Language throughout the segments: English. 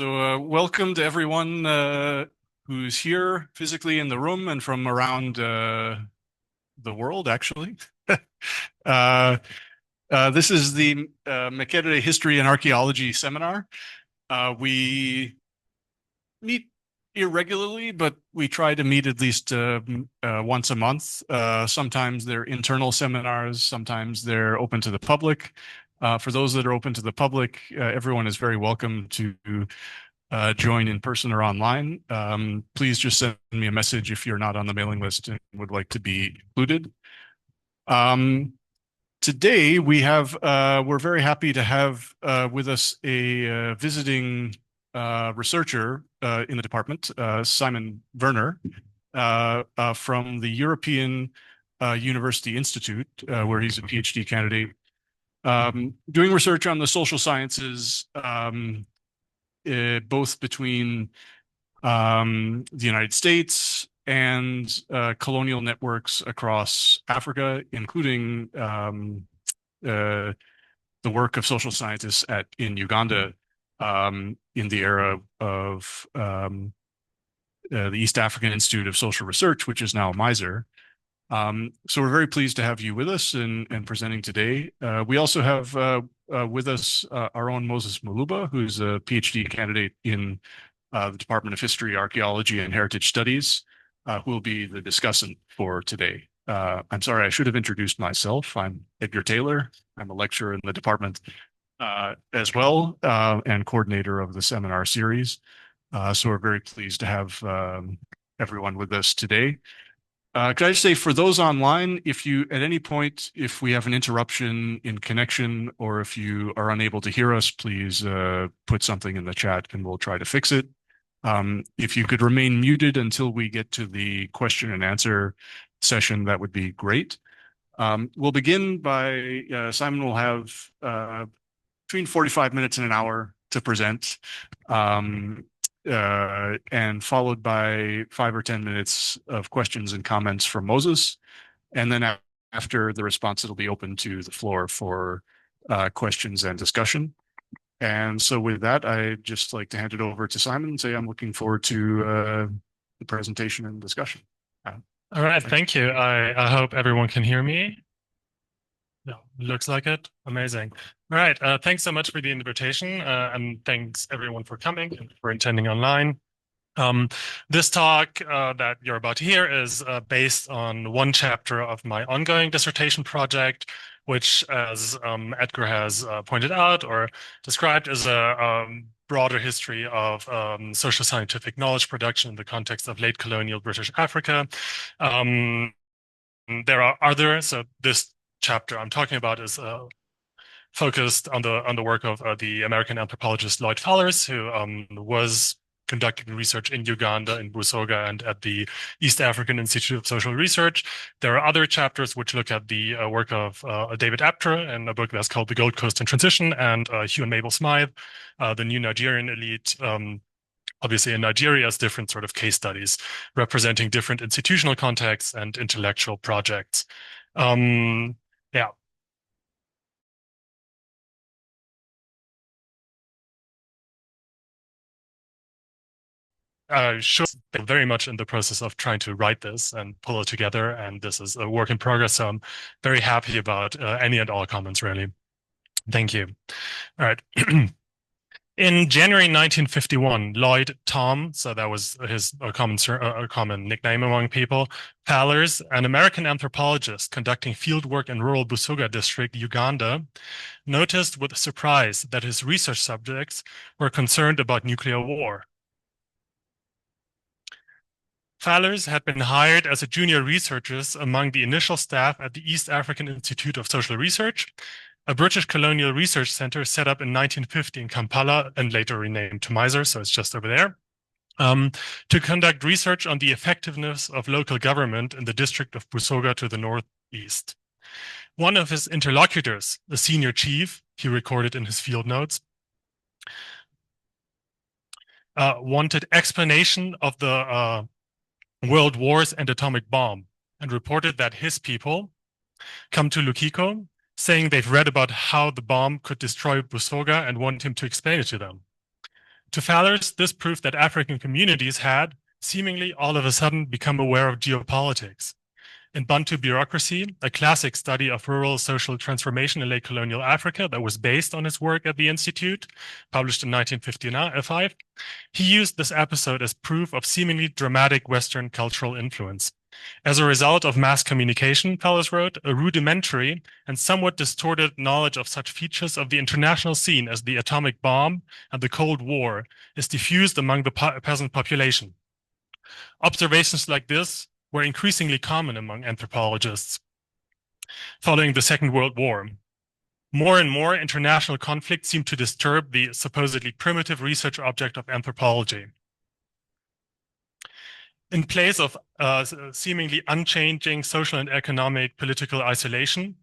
Welcome to everyone who's here physically in the room and from around the world, actually. This is the Makerere History and Archaeology Seminar. We meet irregularly, but we try to meet at least once a month. Sometimes they're internal seminars, sometimes they're open to the public. For those that are open to the public, everyone is very welcome to join in person or online. Please just send me a message if you're not on the mailing list and would like to be included. Today we're very happy to have with us a visiting researcher in the department, Simon Werner, from the European University Institute, where he's a PhD candidate, doing research on the social sciences, both between the United States and colonial networks across Africa, including the work of social scientists in Uganda in the era of the East African Institute of Social Research, which is now MISER. So we're very pleased to have you with us and presenting today. We also have with us our own Moses Muluba, who's a PhD candidate in the Department of History, Archaeology, and Heritage Studies, who will be the discussant for today. I'm sorry, I should have introduced myself. I'm Edgar Taylor. I'm a lecturer in the department as well, and coordinator of the seminar series. So we're very pleased to have everyone with us today. Could I just say, for those online, if you, at any point, if we have an interruption in connection or if you are unable to hear us, please put something in the chat and we'll try to fix it. If you could remain muted until we get to the question and answer session, that would be great. We'll begin by, Simon will have between 45 minutes and an hour to present. And followed by 5 or 10 minutes of questions and comments from Moses. And then after the response, it'll be open to the floor for questions and discussion. And so with that, I'd just like to hand it over to Simon and say I'm looking forward to the presentation and discussion. All right, thank you. I hope everyone can hear me. No, looks like it. Amazing. All right, thanks so much for the invitation, and thanks everyone for coming and for attending online. This talk that you're about to hear is based on one chapter of my ongoing dissertation project, which, as Edgar has pointed out or described, is a broader history of social scientific knowledge production in the context of late colonial British Africa. There are others, so this chapter I'm talking about is focused on the work of the American anthropologist Lloyd Fallers, who was conducting research in Uganda, in Busoga, and at the East African Institute of Social Research. There are other chapters which look at the work of David Aptra in a book that's called The Gold Coast in Transition, and Hugh and Mabel Smythe, the new Nigerian elite, obviously in Nigeria, as different sort of case studies representing different institutional contexts and intellectual projects. Yeah. Sure, very much in the process of trying to write this and pull it together, and this is a work in progress, so I'm very happy about any and all comments, really. Thank you. All right. In January 1951, Lloyd Tom, so that was his common nickname among people, Fallers, an American anthropologist conducting field work in rural Busoga district, Uganda, noticed with surprise that his research subjects were concerned about nuclear war. Fallers had been hired as a junior researcher among the initial staff at the East African Institute of Social Research, a British colonial research center set up in 1950 in Kampala and later renamed to MISER, so it's just over there, to conduct research on the effectiveness of local government in the district of Busoga to the northeast. One of his interlocutors, the senior chief, he recorded in his field notes, wanted explanation of the world wars and atomic bomb, and reported that his people come to Lukiko saying they've read about how the bomb could destroy Busoga and want him to explain it to them. To Fallers, this proved that African communities had, seemingly all of a sudden, become aware of geopolitics. In Bantu Bureaucracy, a classic study of rural social transformation in late colonial Africa that was based on his work at the Institute, published in 1955, he used this episode as proof of seemingly dramatic Western cultural influence. As a result of mass communication, Fallers wrote, a rudimentary and somewhat distorted knowledge of such features of the international scene as the atomic bomb and the Cold War is diffused among the peasant population. Observations like this were increasingly common among anthropologists. Following the Second World War, more and more international conflict seemed to disturb the supposedly primitive research object of anthropology. In place of seemingly unchanging social and economic political isolation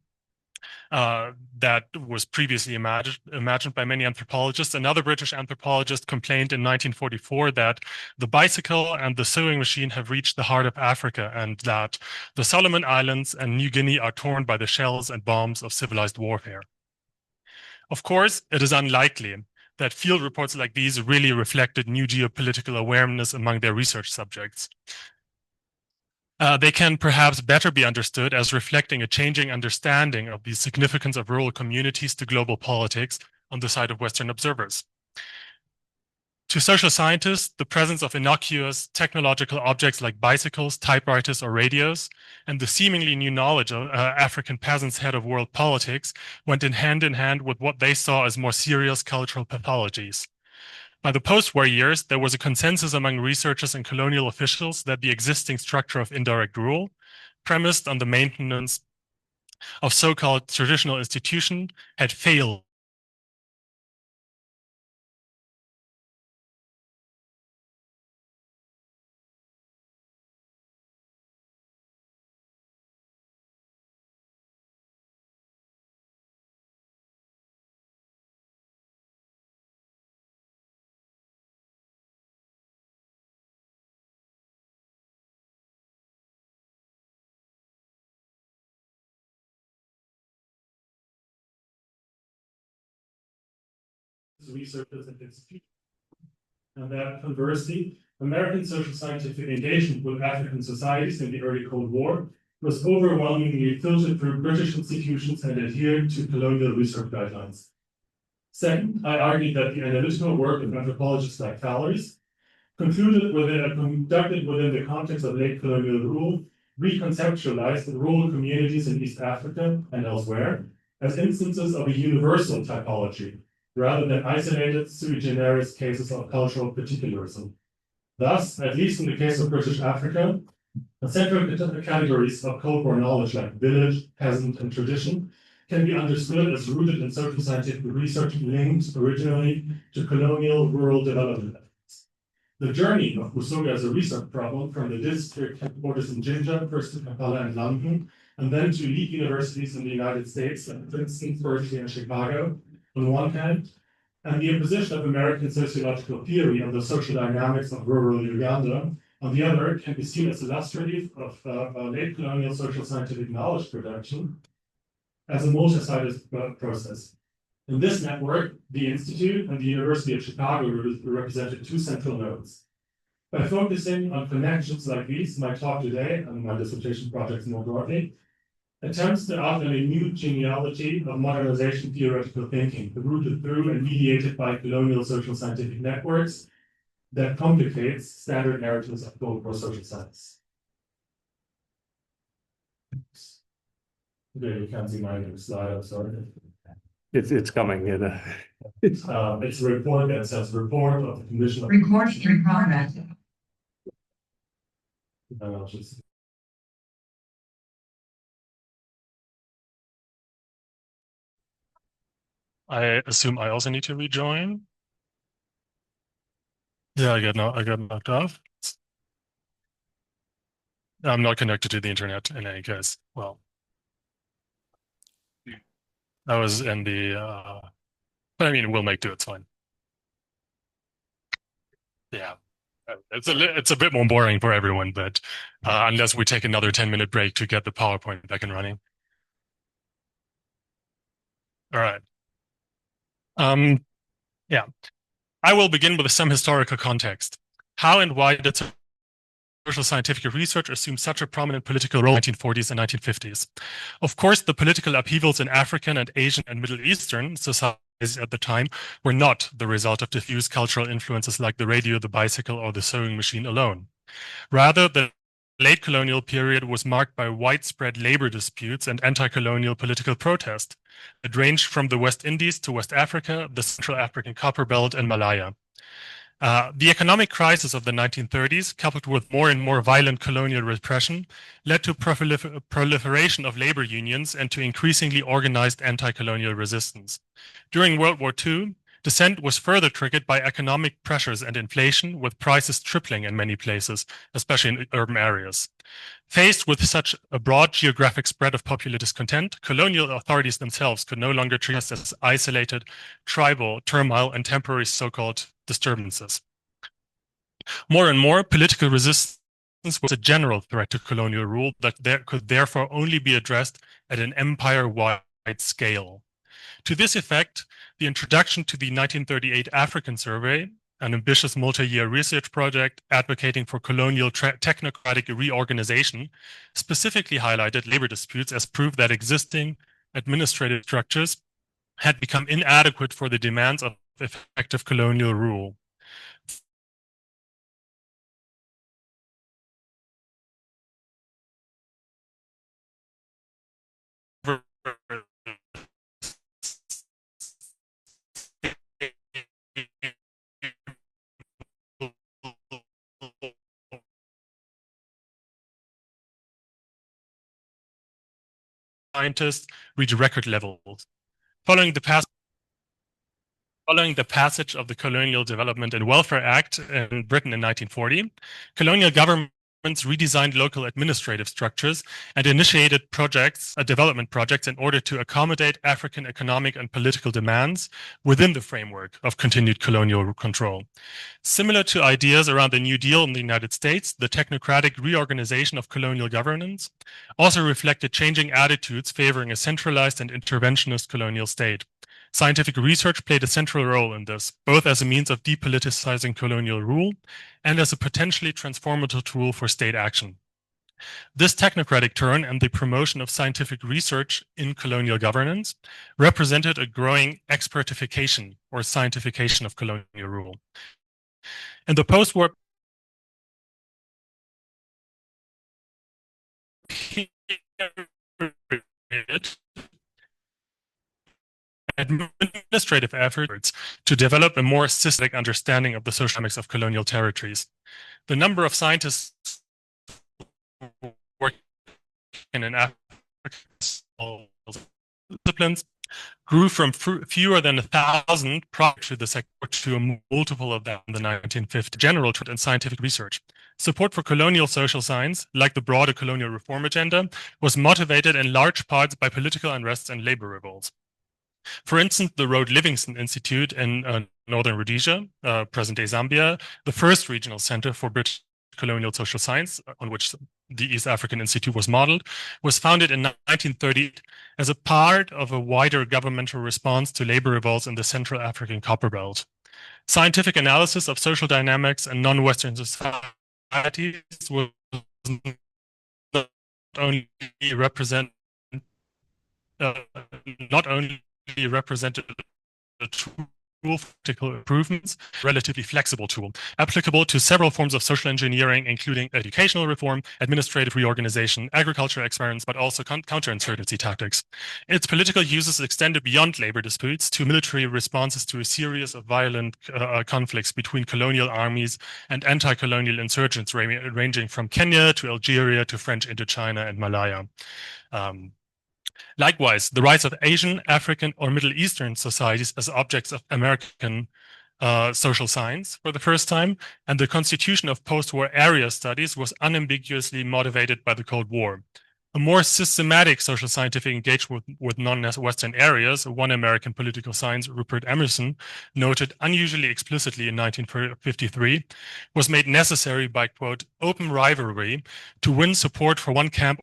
that was previously imagined by many anthropologists, another British anthropologist complained in 1944 that the bicycle and the sewing machine have reached the heart of Africa and that the Solomon Islands and New Guinea are torn by the shells and bombs of civilized warfare. Of course, it is unlikely that field reports like these really reflected new geopolitical awareness among their research subjects. They can perhaps better be understood as reflecting a changing understanding of the significance of rural communities to global politics on the side of Western observers. To social scientists, the presence of innocuous technological objects like bicycles, typewriters, or radios, and the seemingly new knowledge of African peasants' head of world politics went in hand with what they saw as more serious cultural pathologies. By the post-war years, there was a consensus among researchers and colonial officials that the existing structure of indirect rule, premised on the maintenance of so-called traditional institutions, had failed. Researchers and institutions. And that conversely, American social scientific engagement with African societies in the early Cold War was overwhelmingly filtered through British institutions and adhered to colonial research guidelines. Second, I argued that the analytical work of anthropologists like Fallers, conducted within the context of late colonial rule, reconceptualized rural communities in East Africa and elsewhere as instances of a universal typology, rather than isolated sui generis cases of cultural particularism. Thus, at least in the case of British Africa, the central categories of Cold War knowledge like village, peasant, and tradition can be understood as rooted in social scientific research linked originally to colonial rural development efforts. The journey of Busoga as a research problem from the district headquarters in Jinja, first to Kampala and London, and then to elite universities in the United States, like Princeton, Berkeley, and Chicago, on one hand, and the imposition of American sociological theory on the social dynamics of rural Uganda, on the other, can be seen as illustrative of late colonial social scientific knowledge production as a multi-sided process. In this network, the Institute and the University of Chicago represented two central nodes. By focusing on connections like these, my talk today, and my dissertation projects more broadly, attempts to outline a new genealogy of modernization theoretical thinking, rooted through and mediated by colonial social scientific networks that complicates standard narratives of Cold War social science. Okay, you can't see my slide, I'm sorry. It's coming in. It's a report that says report of the Commission of Report in progress. I assume I also need to rejoin. Yeah, I got knocked off. I'm not connected to the internet in any case. Well, I was in the, but I mean, we'll make do. It's fine. Yeah, it's a bit more boring for everyone, but unless we take another 10-minute break to get the PowerPoint back and running. All right. Yeah. I will begin with some historical context. How and why did social scientific research assume such a prominent political role in the 1940s and 1950s? Of course, the political upheavals in African and Asian and Middle Eastern societies at the time were not the result of diffuse cultural influences like the radio, the bicycle, or the sewing machine alone. Rather, the late colonial period was marked by widespread labor disputes and anti-colonial political protest that ranged from the West Indies to West Africa, the Central African Copper Belt, and Malaya. The economic crisis of the 1930s, coupled with more and more violent colonial repression, led to proliferation of labor unions and to increasingly organized anti-colonial resistance. During World War II, dissent was further triggered by economic pressures and inflation, with prices tripling in many places, especially in urban areas. Faced with such a broad geographic spread of popular discontent, colonial authorities themselves could no longer treat us as isolated, tribal, turmoil, and temporary so-called disturbances. More and more, political resistance was a general threat to colonial rule that could therefore only be addressed at an empire-wide scale. To this effect, the introduction to the 1938 African Survey, an ambitious multi-year research project advocating for colonial technocratic reorganization, specifically highlighted labor disputes as proof that existing administrative structures had become inadequate for the demands of effective colonial rule. Scientists reach record levels. Following the passage of the Colonial Development and Welfare Act in Britain in 1940, colonial governments redesigned local administrative structures and initiated development projects in order to accommodate African economic and political demands within the framework of continued colonial control. Similar to ideas around the New Deal in the United States, the technocratic reorganization of colonial governance also reflected changing attitudes favoring a centralized and interventionist colonial state. Scientific research played a central role in this, both as a means of depoliticizing colonial rule and as a potentially transformative tool for state action. This technocratic turn and the promotion of scientific research in colonial governance represented a growing expertification or scientification of colonial rule. In the post-war period, administrative efforts to develop a more systematic understanding of the social dynamics of colonial territories. The number of scientists working in African disciplines grew from fewer than 1,000 prior to the second to a multiple of that in the 1950s. General trend in scientific research. Support for colonial social science, like the broader colonial reform agenda, was motivated in large parts by political unrest and labor revolts. For instance, the Rhodes Livingston Institute in northern Rhodesia, present-day Zambia, the first regional center for British colonial social science, on which the East African Institute was modeled, was founded in 1930 as a part of a wider governmental response to labor revolts in the Central African Copper Belt. Scientific analysis of social dynamics and non-Western societies was not only represented a tool for practical improvements, relatively flexible tool, applicable to several forms of social engineering, including educational reform, administrative reorganization, agricultural experiments, but also counterinsurgency tactics. Its political uses extended beyond labor disputes to military responses to a series of violent conflicts between colonial armies and anti-colonial insurgents ranging from Kenya to Algeria to French Indochina and Malaya. Likewise, the rise of Asian, African, or Middle Eastern societies as objects of American social science for the first time, and the constitution of post-war area studies was unambiguously motivated by the Cold War. A more systematic social scientific engagement with non-Western areas, one American political science, Rupert Emerson, noted unusually explicitly in 1953, was made necessary by, quote, open rivalry to win support for one camp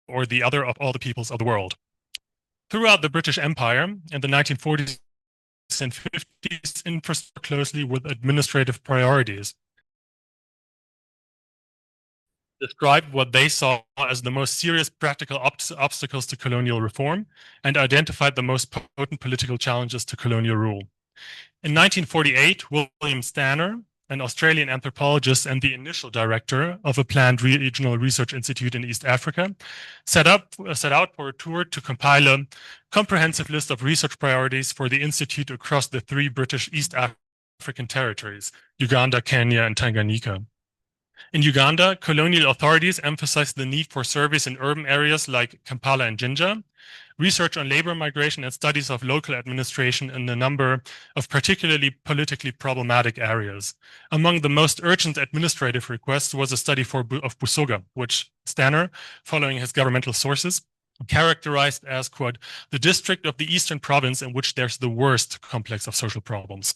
or the other of all the peoples of the world. Throughout the British Empire in the 1940s and 50s, infrastructure closely with administrative priorities, described what they saw as the most serious practical obstacles to colonial reform and identified the most potent political challenges to colonial rule. In 1948, William Stanner, an Australian anthropologist and the initial director of a planned regional research institute in East Africa, set out for a tour to compile a comprehensive list of research priorities for the institute across the 3 British East African territories, Uganda, Kenya, and Tanganyika. In Uganda, colonial authorities emphasized the need for surveys in urban areas like Kampala and Jinja, research on labor migration, and studies of local administration in a number of particularly politically problematic areas. Among the most urgent administrative requests was a study of Busoga, which Stanner, following his governmental sources, characterized as, quote, the district of the eastern province in which there's the worst complex of social problems.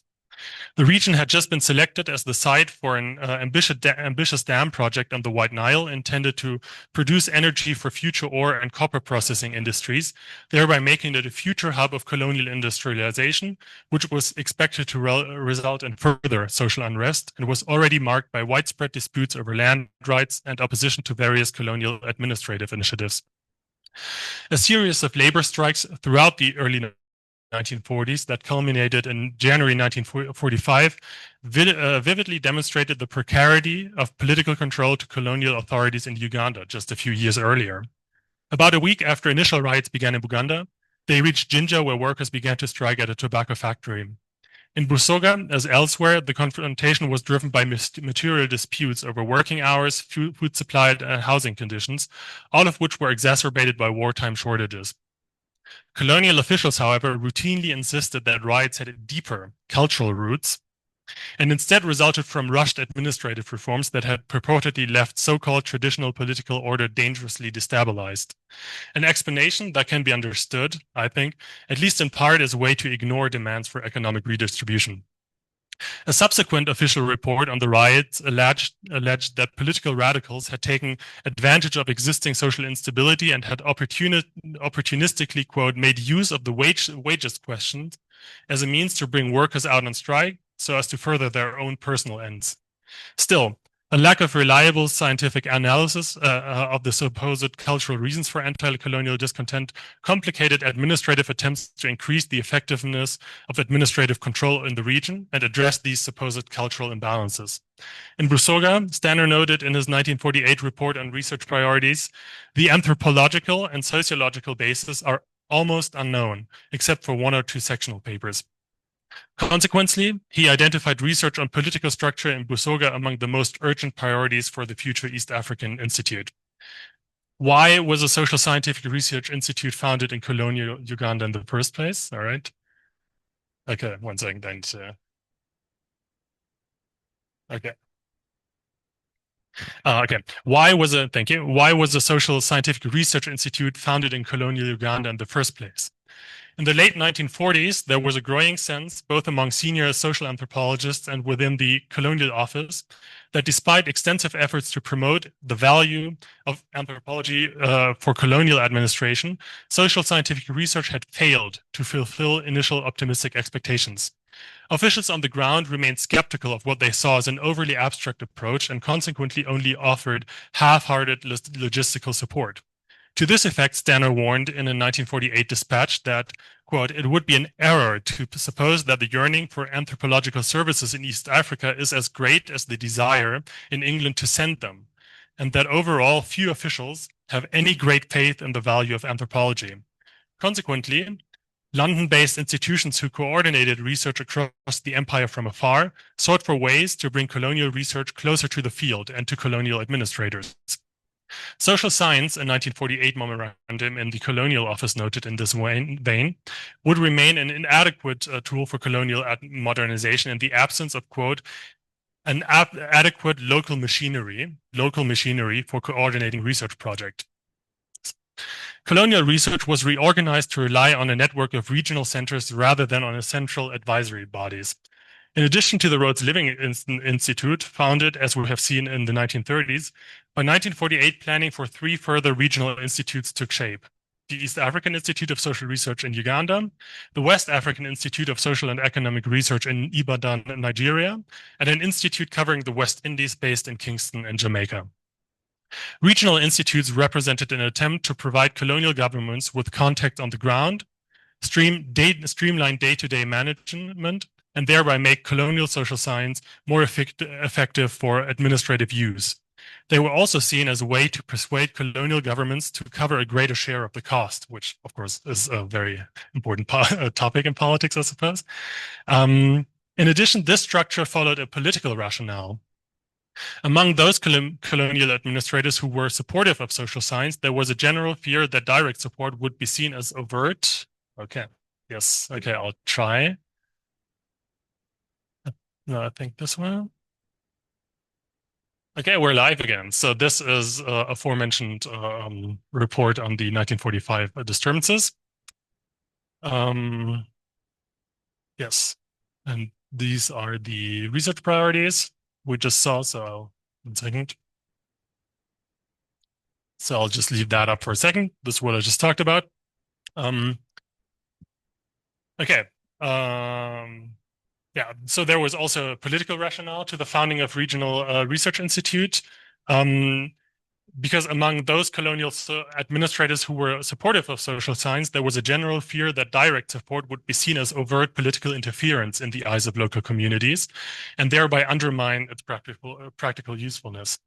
The region had just been selected as the site for an ambitious dam project on the White Nile intended to produce energy for future ore and copper processing industries, thereby making it a future hub of colonial industrialization, which was expected to result in further social unrest and was already marked by widespread disputes over land rights and opposition to various colonial administrative initiatives. A series of labor strikes throughout the early 1940s that culminated in January 1945 vividly demonstrated the precarity of political control to colonial authorities in Uganda just a few years earlier. About a week after initial riots began in Buganda, they reached Jinja, where workers began to strike at a tobacco factory. In Busoga, as elsewhere, the confrontation was driven by material disputes over working hours, food supply, and housing conditions, all of which were exacerbated by wartime shortages. Colonial officials, however, routinely insisted that riots had deeper cultural roots and instead resulted from rushed administrative reforms that had purportedly left so-called traditional political order dangerously destabilized. An explanation that can be understood, I think, at least in part as a way to ignore demands for economic redistribution. A subsequent official report on the riots alleged that political radicals had taken advantage of existing social instability and had opportunistically, quote, made use of the wages question as a means to bring workers out on strike so as to further their own personal ends. Still, a lack of reliable scientific analysis of the supposed cultural reasons for anti-colonial discontent complicated administrative attempts to increase the effectiveness of administrative control in the region and address these supposed cultural imbalances. In Busoga, Stanner noted in his 1948 report on research priorities, the anthropological and sociological bases are almost unknown, except for 1 or 2 sectional papers. Consequently, he identified research on political structure in Busoga among the most urgent priorities for the future East African Institute. Why was a social scientific research institute founded in colonial Uganda in the first place? All right. Okay, one second then. Okay. Okay. Why was a social scientific research institute founded in colonial Uganda in the first place? In the late 1940s, there was a growing sense, both among senior social anthropologists and within the colonial office, that despite extensive efforts to promote the value of anthropology for colonial administration, social scientific research had failed to fulfill initial optimistic expectations. Officials on the ground remained skeptical of what they saw as an overly abstract approach and consequently only offered half-hearted logistical support. To this effect, Stanner warned in a 1948 dispatch that, quote, it would be an error to suppose that the yearning for anthropological services in East Africa is as great as the desire in England to send them, and that overall few officials have any great faith in the value of anthropology. Consequently, London-based institutions who coordinated research across the empire from afar sought for ways to bring colonial research closer to the field and to colonial administrators. Social Science, a 1948 memorandum in the Colonial Office noted in this vein, would remain an inadequate tool for colonial modernization in the absence of, quote, an adequate local machinery for coordinating research projects. Colonial research was reorganized to rely on a network of regional centers rather than on central advisory bodies. In addition to the Rhodes Living Institute, founded, as we have seen, in the 1930s, by 1948, planning for 3 further regional institutes took shape: the East African Institute of Social Research in Uganda, the West African Institute of Social and Economic Research in Ibadan, Nigeria, and an institute covering the West Indies based in Kingston and Jamaica. Regional institutes represented an attempt to provide colonial governments with contact on the ground, streamline day-to-day management, and thereby make colonial social science more effective for administrative use. They were also seen as a way to persuade colonial governments to cover a greater share of the cost, which, of course, is a very important topic in politics, I suppose. In addition, this structure followed a political rationale. Among those colonial administrators who were supportive of social science, there was a general fear that direct support would be seen as overt. Okay, yes, okay, I'll try. No, I think this one. Okay, we're live again. So this is aforementioned report on the 1945 disturbances. Yes, and these are the research priorities we just saw. So 1 second. So I'll just leave that up for a second. This is what I just talked about. Okay. Yeah, so there was also a political rationale to the founding of Regional Research Institute, because among those colonial administrators who were supportive of social science, there was a general fear that direct support would be seen as overt political interference in the eyes of local communities, and thereby undermine its practical usefulness.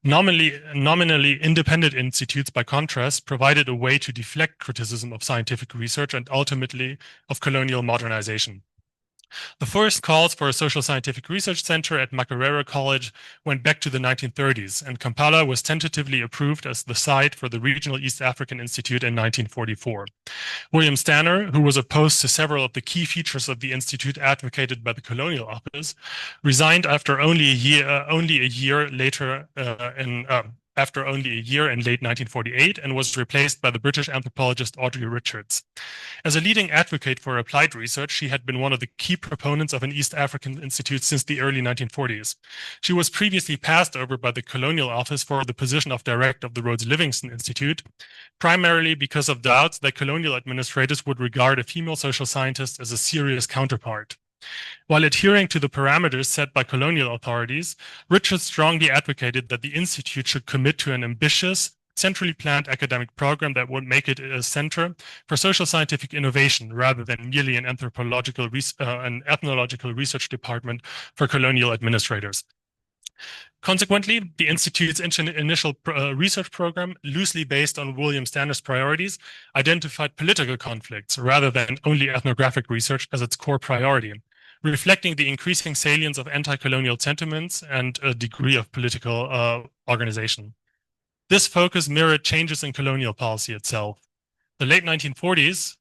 Nominally independent institutes, by contrast, provided a way to deflect criticism of scientific research and ultimately of colonial modernization. The first calls for a social scientific research center at Makerere College went back to the 1930s, and Kampala was tentatively approved as the site for the Regional East African Institute in 1944. William Stanner, who was opposed to several of the key features of the institute advocated by the Colonial Office, resigned after only a year in late 1948, and was replaced by the British anthropologist Audrey Richards. As a leading advocate for applied research, she had been one of the key proponents of an East African institute since the early 1940s. She was previously passed over by the Colonial Office for the position of director of the Rhodes Livingston Institute, primarily because of doubts that colonial administrators would regard a female social scientist as a serious counterpart. While adhering to the parameters set by colonial authorities, Richards strongly advocated that the institute should commit to an ambitious, centrally planned academic program that would make it a center for social scientific innovation rather than merely an ethnological research department for colonial administrators. Consequently, the Institute's initial research program, loosely based on William Stanner's priorities, identified political conflicts rather than only ethnographic research as its core priority, reflecting the increasing salience of anti-colonial sentiments and a degree of political organization. This focus mirrored changes in colonial policy itself. The late 1940s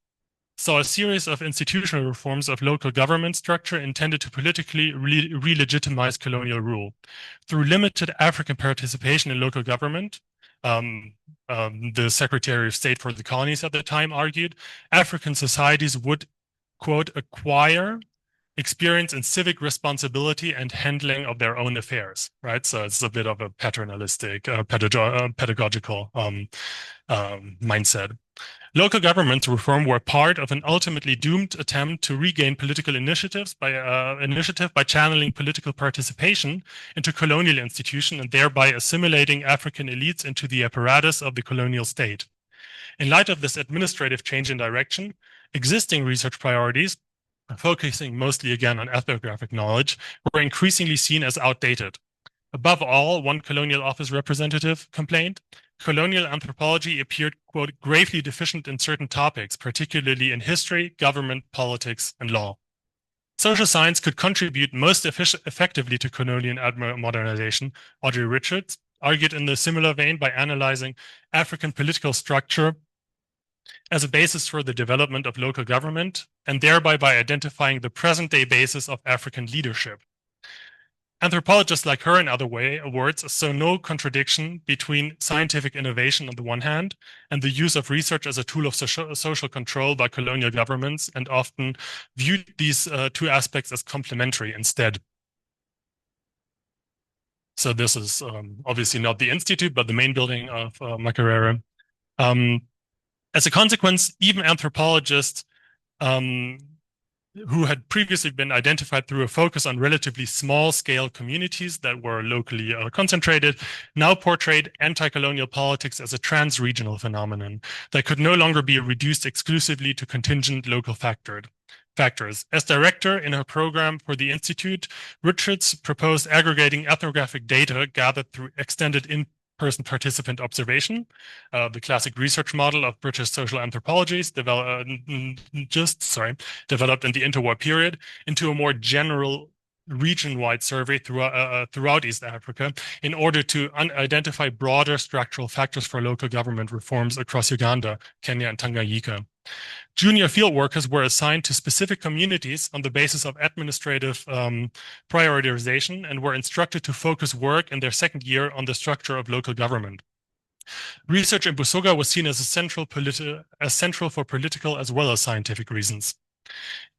saw a series of institutional reforms of local government structure intended to politically re-legitimize colonial rule. Through limited African participation in local government, the Secretary of State for the Colonies at the time argued, African societies would, quote, acquire experience in civic responsibility and handling of their own affairs, right? So it's a bit of a paternalistic, pedagogical mindset. Local government reform were part of an ultimately doomed attempt to regain political initiative by channeling political participation into colonial institutions and thereby assimilating African elites into the apparatus of the colonial state. In light of this administrative change in direction, existing research priorities, focusing mostly again on ethnographic knowledge, were increasingly seen as outdated. Above all, one colonial office representative complained, colonial anthropology appeared, quote, gravely deficient in certain topics, particularly in history, government, politics, and law. Social science could contribute most effectively to colonial modernization, Audrey Richards argued in the similar vein by analyzing African political structure as a basis for the development of local government, and thereby by identifying the present-day basis of African leadership. Anthropologists like her, in other words, saw no contradiction between scientific innovation on the one hand and the use of research as a tool of social control by colonial governments, and often viewed these two aspects as complementary instead. So this is obviously not the institute, but the main building of Makerere. As a consequence, even anthropologists who had previously been identified through a focus on relatively small-scale communities that were locally concentrated, now portrayed anti-colonial politics as a trans-regional phenomenon that could no longer be reduced exclusively to contingent local factors. As director in her program for the Institute, Richards proposed aggregating ethnographic data gathered through extended in-person participant observation, the classic research model of British social anthropologies developed in the interwar period, into a more general region-wide survey throughout East Africa in order to identify broader structural factors for local government reforms across Uganda, Kenya, and Tanganyika. Junior field workers were assigned to specific communities on the basis of administrative prioritization and were instructed to focus work in their second year on the structure of local government. Research in Busoga was seen as central for political as well as scientific reasons.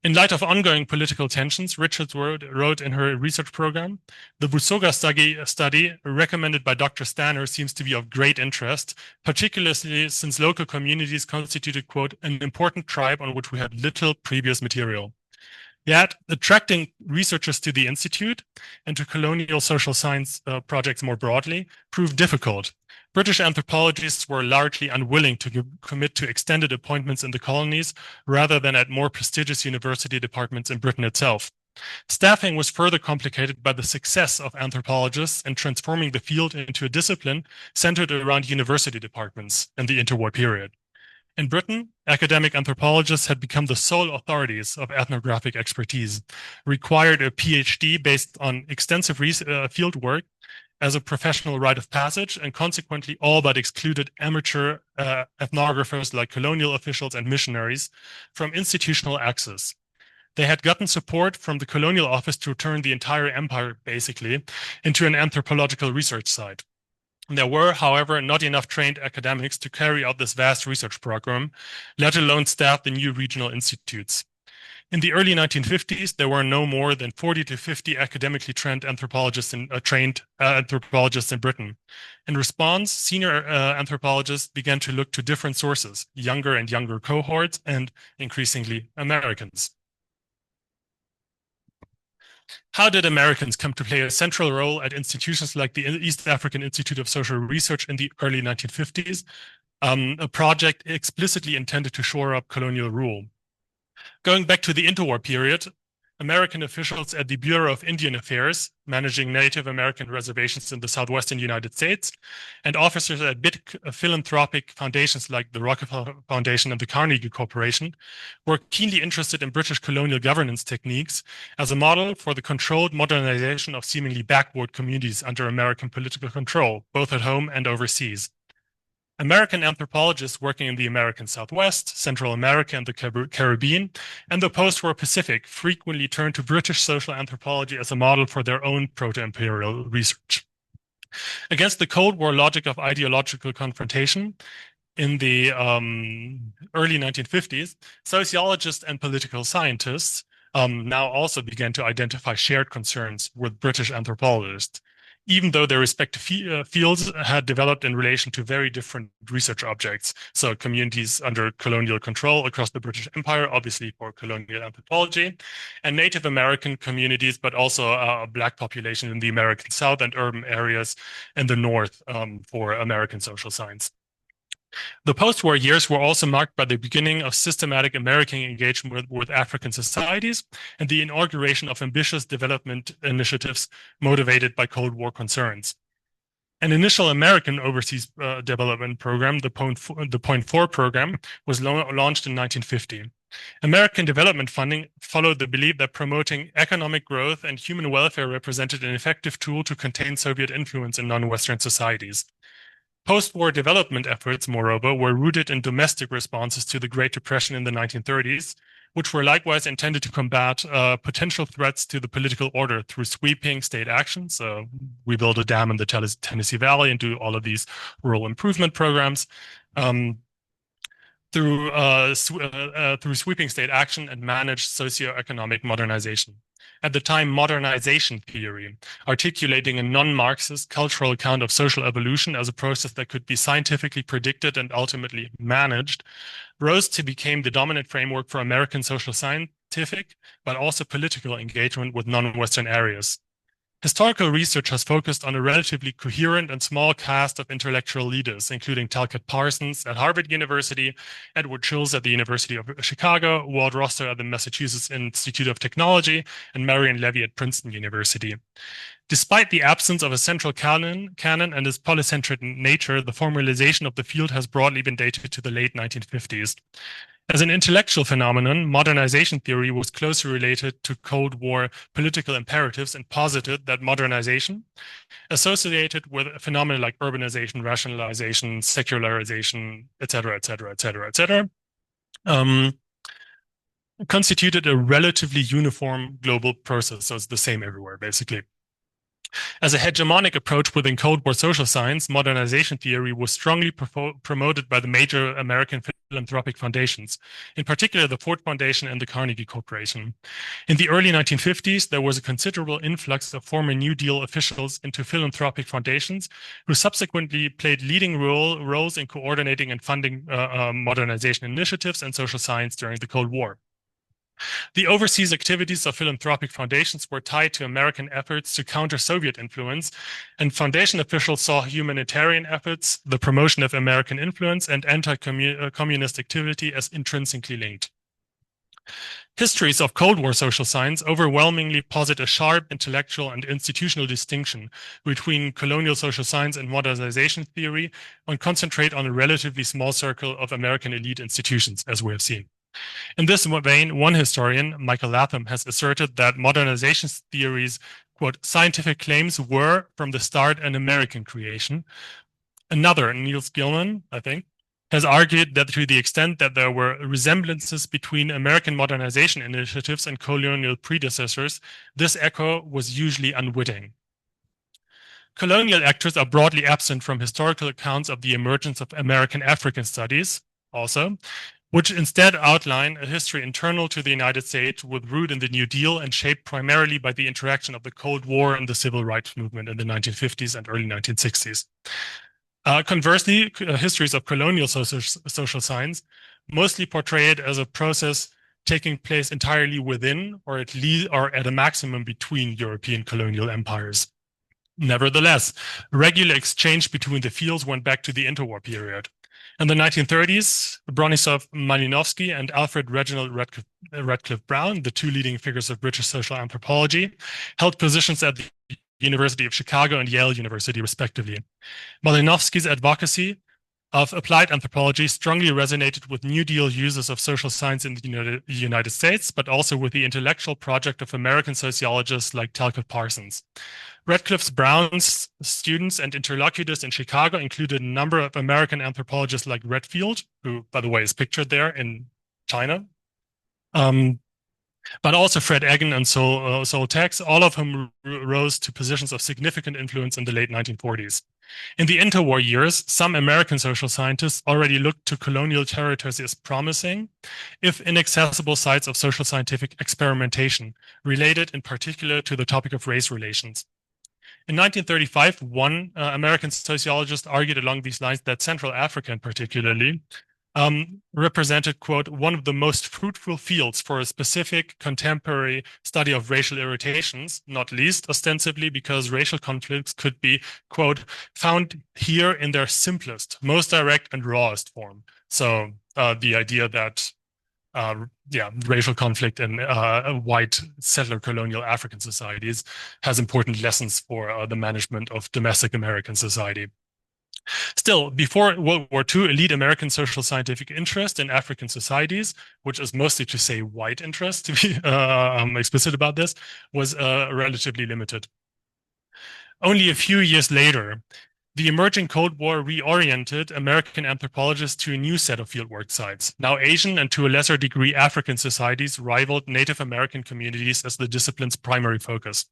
In light of ongoing political tensions, Richards wrote in her research program, the Busoga study recommended by Dr. Stanner seems to be of great interest, particularly since local communities constituted, quote, an important tribe on which we had little previous material. Yet, attracting researchers to the Institute and to colonial social science projects more broadly proved difficult. British anthropologists were largely unwilling to commit to extended appointments in the colonies rather than at more prestigious university departments in Britain itself. Staffing was further complicated by the success of anthropologists in transforming the field into a discipline centered around university departments in the interwar period. In Britain, academic anthropologists had become the sole authorities of ethnographic expertise, required a PhD based on extensive field work as a professional rite of passage, and consequently all but excluded amateur ethnographers like colonial officials and missionaries from institutional access. They had gotten support from the colonial office to turn the entire empire, basically, into an anthropological research site. There were, however, not enough trained academics to carry out this vast research program, let alone staff the new regional institutes. In the early 1950s, there were no more than 40 to 50 academically trained anthropologists in Britain. In response, senior anthropologists began to look to different sources, younger and younger cohorts, and increasingly Americans. How did Americans come to play a central role at institutions like the East African Institute of Social Research in the early 1950s, a project explicitly intended to shore up colonial rule? Going back to the interwar period, American officials at the Bureau of Indian Affairs, managing Native American reservations in the southwestern United States, and officers at big philanthropic foundations like the Rockefeller Foundation and the Carnegie Corporation were keenly interested in British colonial governance techniques as a model for the controlled modernization of seemingly backward communities under American political control, both at home and overseas. American anthropologists working in the American Southwest, Central America, and the Caribbean, and the post-war Pacific frequently turned to British social anthropology as a model for their own proto-imperial research. Against the Cold War logic of ideological confrontation, in the early 1950s, sociologists and political scientists now also began to identify shared concerns with British anthropologists, even though their respective fields had developed in relation to very different research objects. So communities under colonial control across the British Empire, obviously for colonial anthropology, and Native American communities, but also a Black population in the American South and urban areas in the North for American social science. The post-war years were also marked by the beginning of systematic American engagement with African societies and the inauguration of ambitious development initiatives motivated by Cold War concerns. An initial American overseas development program, the Point 4 program, was launched in 1950. American development funding followed the belief that promoting economic growth and human welfare represented an effective tool to contain Soviet influence in non-Western societies. Post-war development efforts, moreover, were rooted in domestic responses to the Great Depression in the 1930s, which were likewise intended to combat potential threats to the political order through sweeping state actions. We build a dam in the Tennessee Valley and do all of these rural improvement programs. Through sweeping state action and managed socioeconomic modernization. At the time, modernization theory, articulating a non-Marxist cultural account of social evolution as a process that could be scientifically predicted and ultimately managed, rose to become the dominant framework for American social scientific, but also political engagement with non-Western areas. Historical research has focused on a relatively coherent and small cast of intellectual leaders, including Talcott Parsons at Harvard University, Edward Shultz at the University of Chicago, Walt Roster at the Massachusetts Institute of Technology, and Marion Levy at Princeton University. Despite the absence of a central canon and its polycentric nature, the formalization of the field has broadly been dated to the late 1950s. As an intellectual phenomenon, modernization theory was closely related to Cold War political imperatives and posited that modernization, associated with phenomena like urbanization, rationalization, secularization, etc., constituted a relatively uniform global process. So it's the same everywhere, basically. As a hegemonic approach within Cold War social science, modernization theory was strongly promoted by the major American philanthropic foundations, in particular the Ford Foundation and the Carnegie Corporation. In the early 1950s, there was a considerable influx of former New Deal officials into philanthropic foundations, who subsequently played leading roles in coordinating and funding modernization initiatives and social science during the Cold War. The overseas activities of philanthropic foundations were tied to American efforts to counter Soviet influence, and foundation officials saw humanitarian efforts, the promotion of American influence, and anti-communist activity as intrinsically linked. Histories of Cold War social science overwhelmingly posit a sharp intellectual and institutional distinction between colonial social science and modernization theory, and concentrate on a relatively small circle of American elite institutions, as we have seen. In this vein, one historian, Michael Latham, has asserted that modernization theory's, quote, scientific claims were, from the start, an American creation. Another, Niels Gilman, I think, has argued that to the extent that there were resemblances between American modernization initiatives and colonial predecessors, this echo was usually unwitting. Colonial actors are broadly absent from historical accounts of the emergence of American African studies, also, which instead outline a history internal to the United States with root in the New Deal and shaped primarily by the interaction of the Cold War and the Civil Rights Movement in the 1950s and early 1960s. Conversely, histories of colonial social science mostly portray it as a process taking place entirely within, or at least, or at a maximum between European colonial empires. Nevertheless, regular exchange between the fields went back to the interwar period. In the 1930s, Bronislaw Malinowski and Alfred Reginald Radcliffe Brown, the two leading figures of British social anthropology, held positions at the University of Chicago and Yale University, respectively. Malinowski's advocacy of applied anthropology strongly resonated with New Deal users of social science in the United States, but also with the intellectual project of American sociologists like Talcott Parsons. Radcliffe Brown's students and interlocutors in Chicago included a number of American anthropologists like Redfield, who, by the way, is pictured there in China, but also Fred Egan and Sol Tex, all of whom rose to positions of significant influence in the late 1940s. In the interwar years, some American social scientists already looked to colonial territories as promising, if inaccessible sites of social scientific experimentation, related in particular to the topic of race relations. In 1935, one American sociologist argued along these lines that Central Africa, particularly, represented, quote, one of the most fruitful fields for a specific contemporary study of racial irritations, not least ostensibly because racial conflicts could be, quote, found here in their simplest, most direct and rawest form. So the idea that racial conflict in white settler colonial African societies has important lessons for the management of domestic American society. Still, before World War II, elite American social scientific interest in African societies, which is mostly to say white interest, to be explicit about this, was relatively limited. Only a few years later, The emerging Cold War reoriented American anthropologists to a new set of fieldwork sites. Now Asian and to a lesser degree African societies rivaled Native American communities as the discipline's primary focus.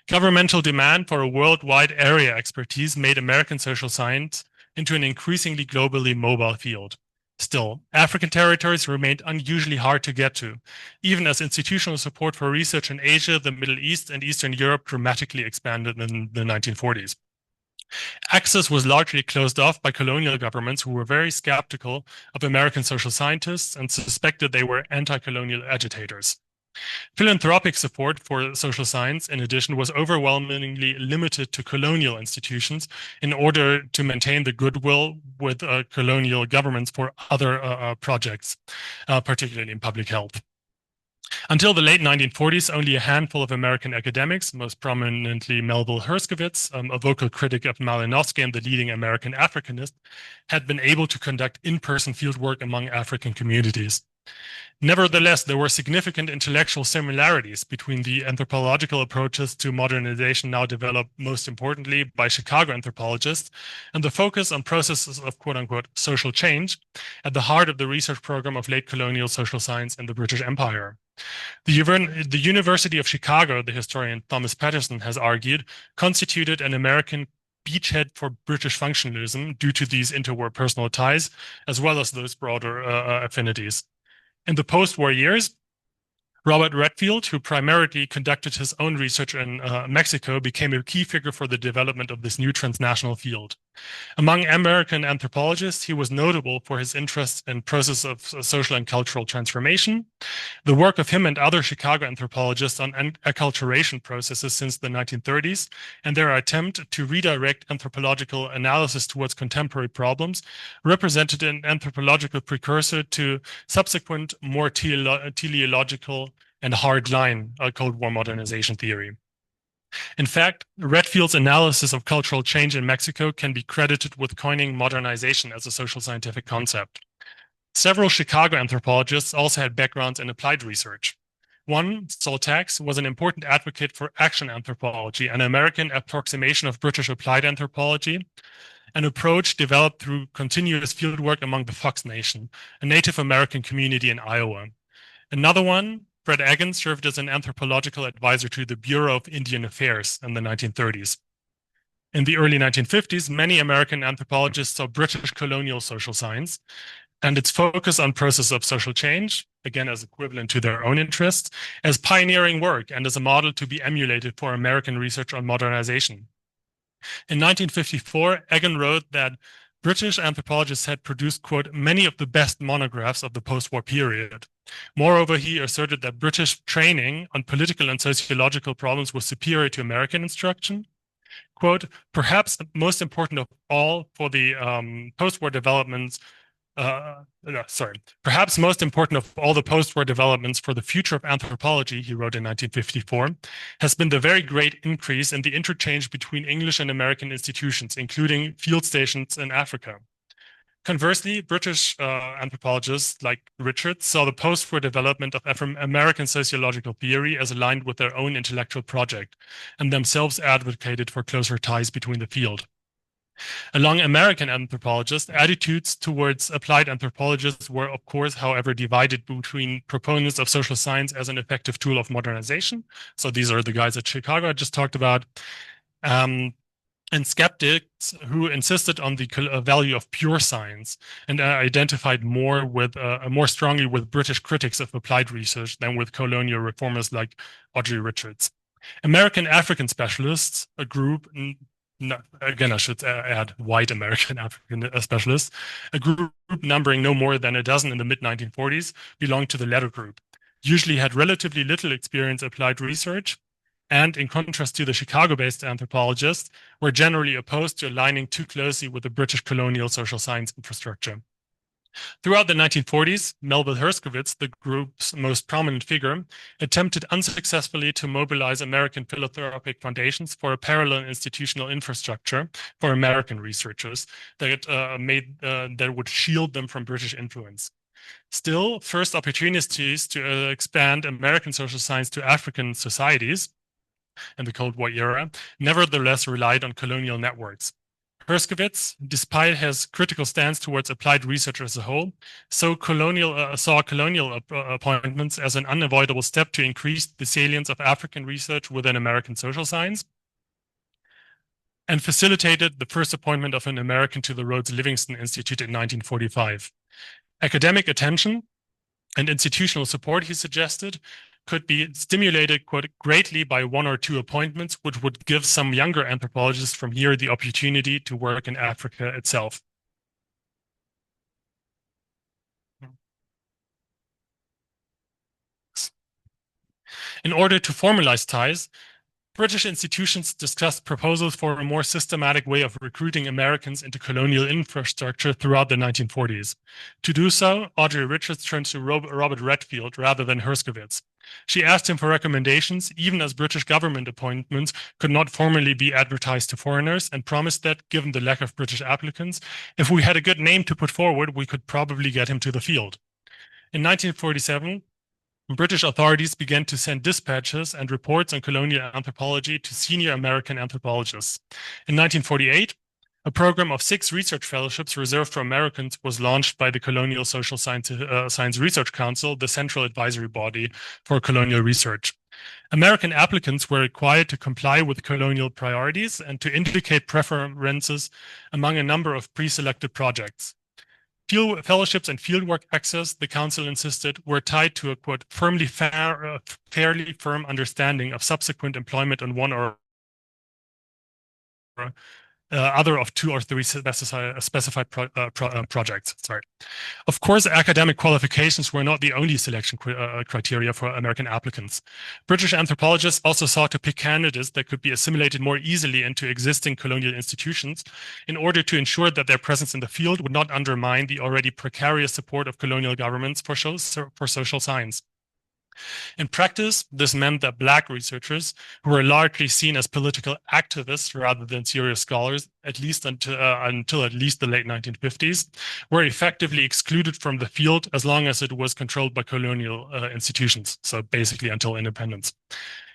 Governmental demand for a worldwide area expertise made American social science into an increasingly globally mobile field. Still, African territories remained unusually hard to get to, even as institutional support for research in Asia, the Middle East, and Eastern Europe dramatically expanded in the 1940s. Access was largely closed off by colonial governments who were very skeptical of American social scientists and suspected they were anti-colonial agitators. Philanthropic support for social science, in addition, was overwhelmingly limited to colonial institutions in order to maintain the goodwill with colonial governments for other projects, particularly in public health. Until the late 1940s, only a handful of American academics, most prominently Melville Herskovits, a vocal critic of Malinowski and the leading American Africanist, had been able to conduct in-person fieldwork among African communities. Nevertheless, there were significant intellectual similarities between the anthropological approaches to modernization now developed most importantly by Chicago anthropologists and the focus on processes of quote-unquote social change at the heart of the research program of late colonial social science in the British Empire. The University of Chicago, the historian Thomas Patterson has argued, constituted an American beachhead for British functionalism due to these interwar personal ties, as well as those broader affinities. In the post-war years, Robert Redfield, who primarily conducted his own research in Mexico, became a key figure for the development of this new transnational field. Among American anthropologists, he was notable for his interest in process of social and cultural transformation. The work of him and other Chicago anthropologists on acculturation processes since the 1930s and their attempt to redirect anthropological analysis towards contemporary problems represented an anthropological precursor to subsequent more teleological and hardline Cold War modernization theory. In fact, Redfield's analysis of cultural change in Mexico can be credited with coining modernization as a social scientific concept. Several Chicago anthropologists also had backgrounds in applied research. One, Saul Tax, was an important advocate for action anthropology, an American approximation of British applied anthropology, an approach developed through continuous fieldwork among the Fox Nation, a Native American community in Iowa. Another one, Fred Egan, served as an anthropological advisor to the Bureau of Indian Affairs in the 1930s. In the early 1950s, many American anthropologists saw British colonial social science and its focus on process of social change, again as equivalent to their own interests, as pioneering work and as a model to be emulated for American research on modernization. In 1954, Egan wrote that British anthropologists had produced, quote, many of the best monographs of the post-war period. Moreover, he asserted that British training on political and sociological problems was superior to American instruction. Quote, perhaps most important of all for the post-war developments, perhaps most important of all the post-war developments for the future of anthropology, he wrote in 1954, has been the very great increase in the interchange between English and American institutions, including field stations in Africa. Conversely, British anthropologists like Richards saw the post-war development of American sociological theory as aligned with their own intellectual project, and themselves advocated for closer ties between the field. Among American anthropologists, attitudes towards applied anthropologists were, of course, however, divided between proponents of social science as an effective tool of modernization. So these are the guys at Chicago I just talked about. And skeptics who insisted on the value of pure science and identified more strongly with British critics of applied research than with colonial reformers like Audrey Richards. American African specialists, a group, again I should add white American African specialists, a group numbering no more than a dozen in the mid-1940s, belonged to the latter group, usually had relatively little experience applied research, and in contrast to the Chicago-based anthropologists, were generally opposed to aligning too closely with the British colonial social science infrastructure. Throughout the 1940s, Melville Herskovits, the group's most prominent figure, attempted unsuccessfully to mobilize American philanthropic foundations for a parallel institutional infrastructure for American researchers that would shield them from British influence. Still, first opportunities to expand American social science to African societies in the Cold War era nevertheless relied on colonial networks. Herskovits, despite his critical stance towards applied research as a whole, saw colonial appointments as an unavoidable step to increase the salience of African research within American social science, and facilitated the first appointment of an American to the Rhodes Livingston Institute in 1945. Academic attention and institutional support, he suggested, could be stimulated, quote, greatly by one or two appointments, which would give some younger anthropologists from here the opportunity to work in Africa itself. In order to formalize ties, British institutions discussed proposals for a more systematic way of recruiting Americans into colonial infrastructure throughout the 1940s. To do so, Audrey Richards turned to Robert Redfield rather than Herskovits. She asked him for recommendations, even as British government appointments could not formally be advertised to foreigners, and promised that, given the lack of British applicants, if we had a good name to put forward, we could probably get him to the field. In 1947, British authorities began to send dispatches and reports on colonial anthropology to senior American anthropologists. In 1948, a program of 6 research fellowships reserved for Americans was launched by the Colonial Social Science Research Council, the central advisory body for colonial research. American applicants were required to comply with colonial priorities and to indicate preferences among a number of pre-selected projects. Fellowships and fieldwork access, the council insisted, were tied to a, quote, fairly firm understanding of subsequent employment on one or other of 2 or 3 specified projects. Sorry. Of course, academic qualifications were not the only selection criteria for American applicants. British anthropologists also sought to pick candidates that could be assimilated more easily into existing colonial institutions in order to ensure that their presence in the field would not undermine the already precarious support of colonial governments for social science. In practice, this meant that Black researchers, who were largely seen as political activists rather than serious scholars, at least until at least the late 1950s, were effectively excluded from the field as long as it was controlled by colonial institutions, so basically until independence.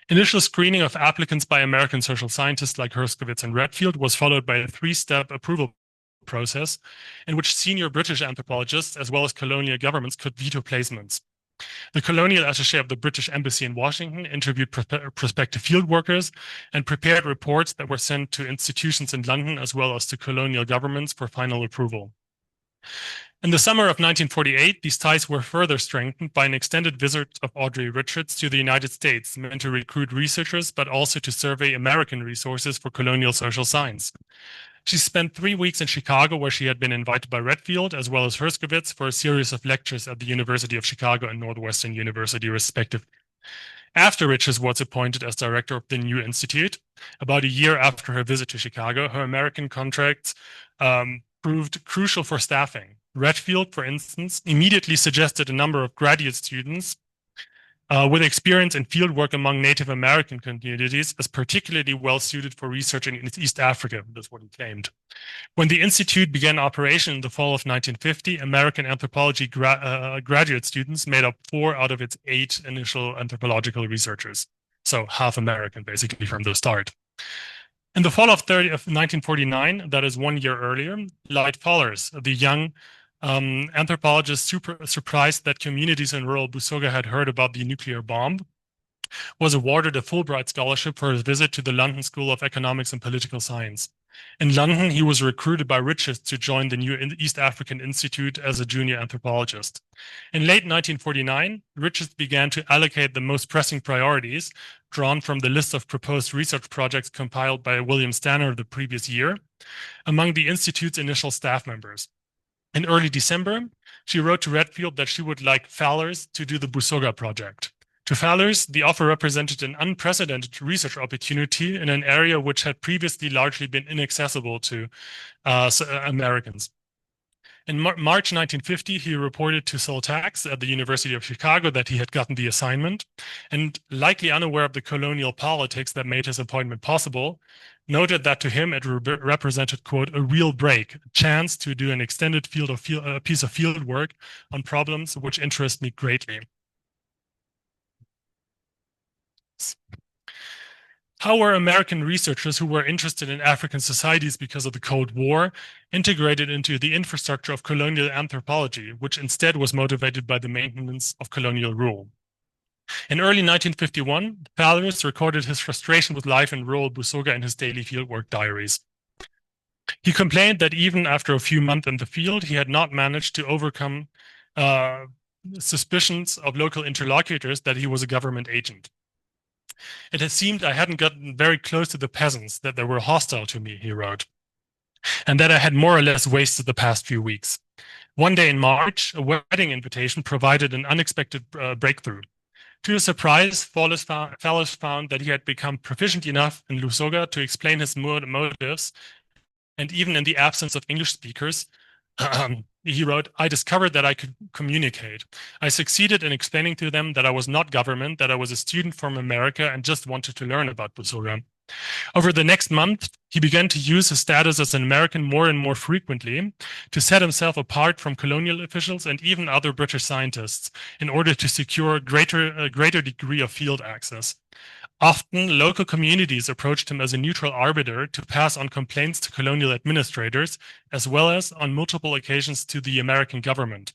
Initial screening of applicants by American social scientists like Herskovits and Redfield was followed by a 3-step approval process in which senior British anthropologists, as well as colonial governments, could veto placements. The colonial attaché of the British Embassy in Washington interviewed prospective field workers and prepared reports that were sent to institutions in London as well as to colonial governments for final approval. In the summer of 1948, these ties were further strengthened by an extended visit of Audrey Richards to the United States, meant to recruit researchers, but also to survey American resources for colonial social science. She spent 3 weeks in Chicago, where she had been invited by Redfield, as well as Herskovits, for a series of lectures at the University of Chicago and Northwestern University, respectively. After Richards was appointed as director of the new institute, about a year after her visit to Chicago, her American contracts proved crucial for staffing. Redfield, for instance, immediately suggested a number of graduate students with experience in fieldwork among Native American communities as particularly well suited for research in East Africa. That's what he claimed. When the Institute began operation in the fall of 1950, American anthropology graduate students made up 4 out of its 8 initial anthropological researchers. So half American, basically, from the start. In the fall of 1949, that is 1 year earlier, Lloyd Fallers, the young anthropologist surprised that communities in rural Busoga had heard about the nuclear bomb, was awarded a Fulbright scholarship for his visit to the London School of Economics and Political Science. In London, he was recruited by Richards to join the new East African Institute as a junior anthropologist. In late 1949, Richards began to allocate the most pressing priorities, drawn from the list of proposed research projects compiled by William Stanner the previous year, among the Institute's initial staff members. In early December, she wrote to Redfield that she would like Fallers to do the Busoga project. To Fallers, the offer represented an unprecedented research opportunity in an area which had previously largely been inaccessible to Americans. In March 1950, he reported to Sol Tax at the University of Chicago that he had gotten the assignment, and likely unaware of the colonial politics that made his appointment possible, noted that to him it represented, quote, a real break, a chance to do an extended piece of field work on problems which interest me greatly. How were American researchers who were interested in African societies because of the Cold War integrated into the infrastructure of colonial anthropology, which instead was motivated by the maintenance of colonial rule? In early 1951, Fallers recorded his frustration with life in rural Busoga in his daily fieldwork diaries. He complained that even after a few months in the field, he had not managed to overcome suspicions of local interlocutors that he was a government agent. It had seemed I hadn't gotten very close to the peasants, that they were hostile to me, he wrote, and that I had more or less wasted the past few weeks. One day in March, a wedding invitation provided an unexpected breakthrough. To his surprise, Fallers found that he had become proficient enough in Lusoga to explain his motives, and even in the absence of English speakers, he wrote, I discovered that I could communicate. I succeeded in explaining to them that I was not government, that I was a student from America and just wanted to learn about Busoga. Over the next month, he began to use his status as an American more and more frequently to set himself apart from colonial officials and even other British scientists in order to secure a greater degree of field access. Often, local communities approached him as a neutral arbiter to pass on complaints to colonial administrators, as well as, on multiple occasions, to the American government.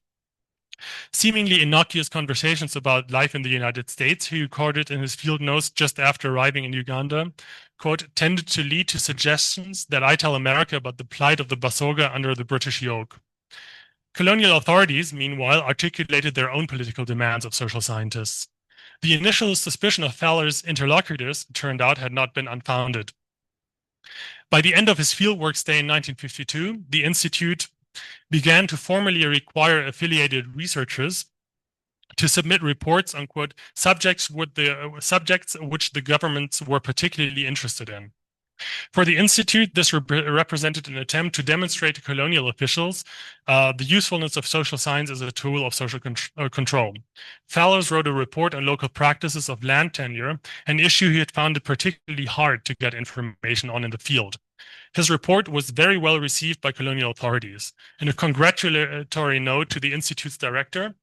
Seemingly innocuous conversations about life in the United States, he recorded in his field notes just after arriving in Uganda, quote, tended to lead to suggestions that I tell America about the plight of the Busoga under the British yoke. Colonial authorities, meanwhile, articulated their own political demands of social scientists. The initial suspicion of Fallers' interlocutors, it turned out, had not been unfounded. By the end of his fieldwork stay in 1952, the Institute began to formally require affiliated researchers to submit reports on, quote, subjects which the governments were particularly interested in. For the Institute, this represented an attempt to demonstrate to colonial officials the usefulness of social science as a tool of social control. Fallers wrote a report on local practices of land tenure, an issue he had found it particularly hard to get information on in the field. His report was very well received by colonial authorities. In a congratulatory note to the Institute's director,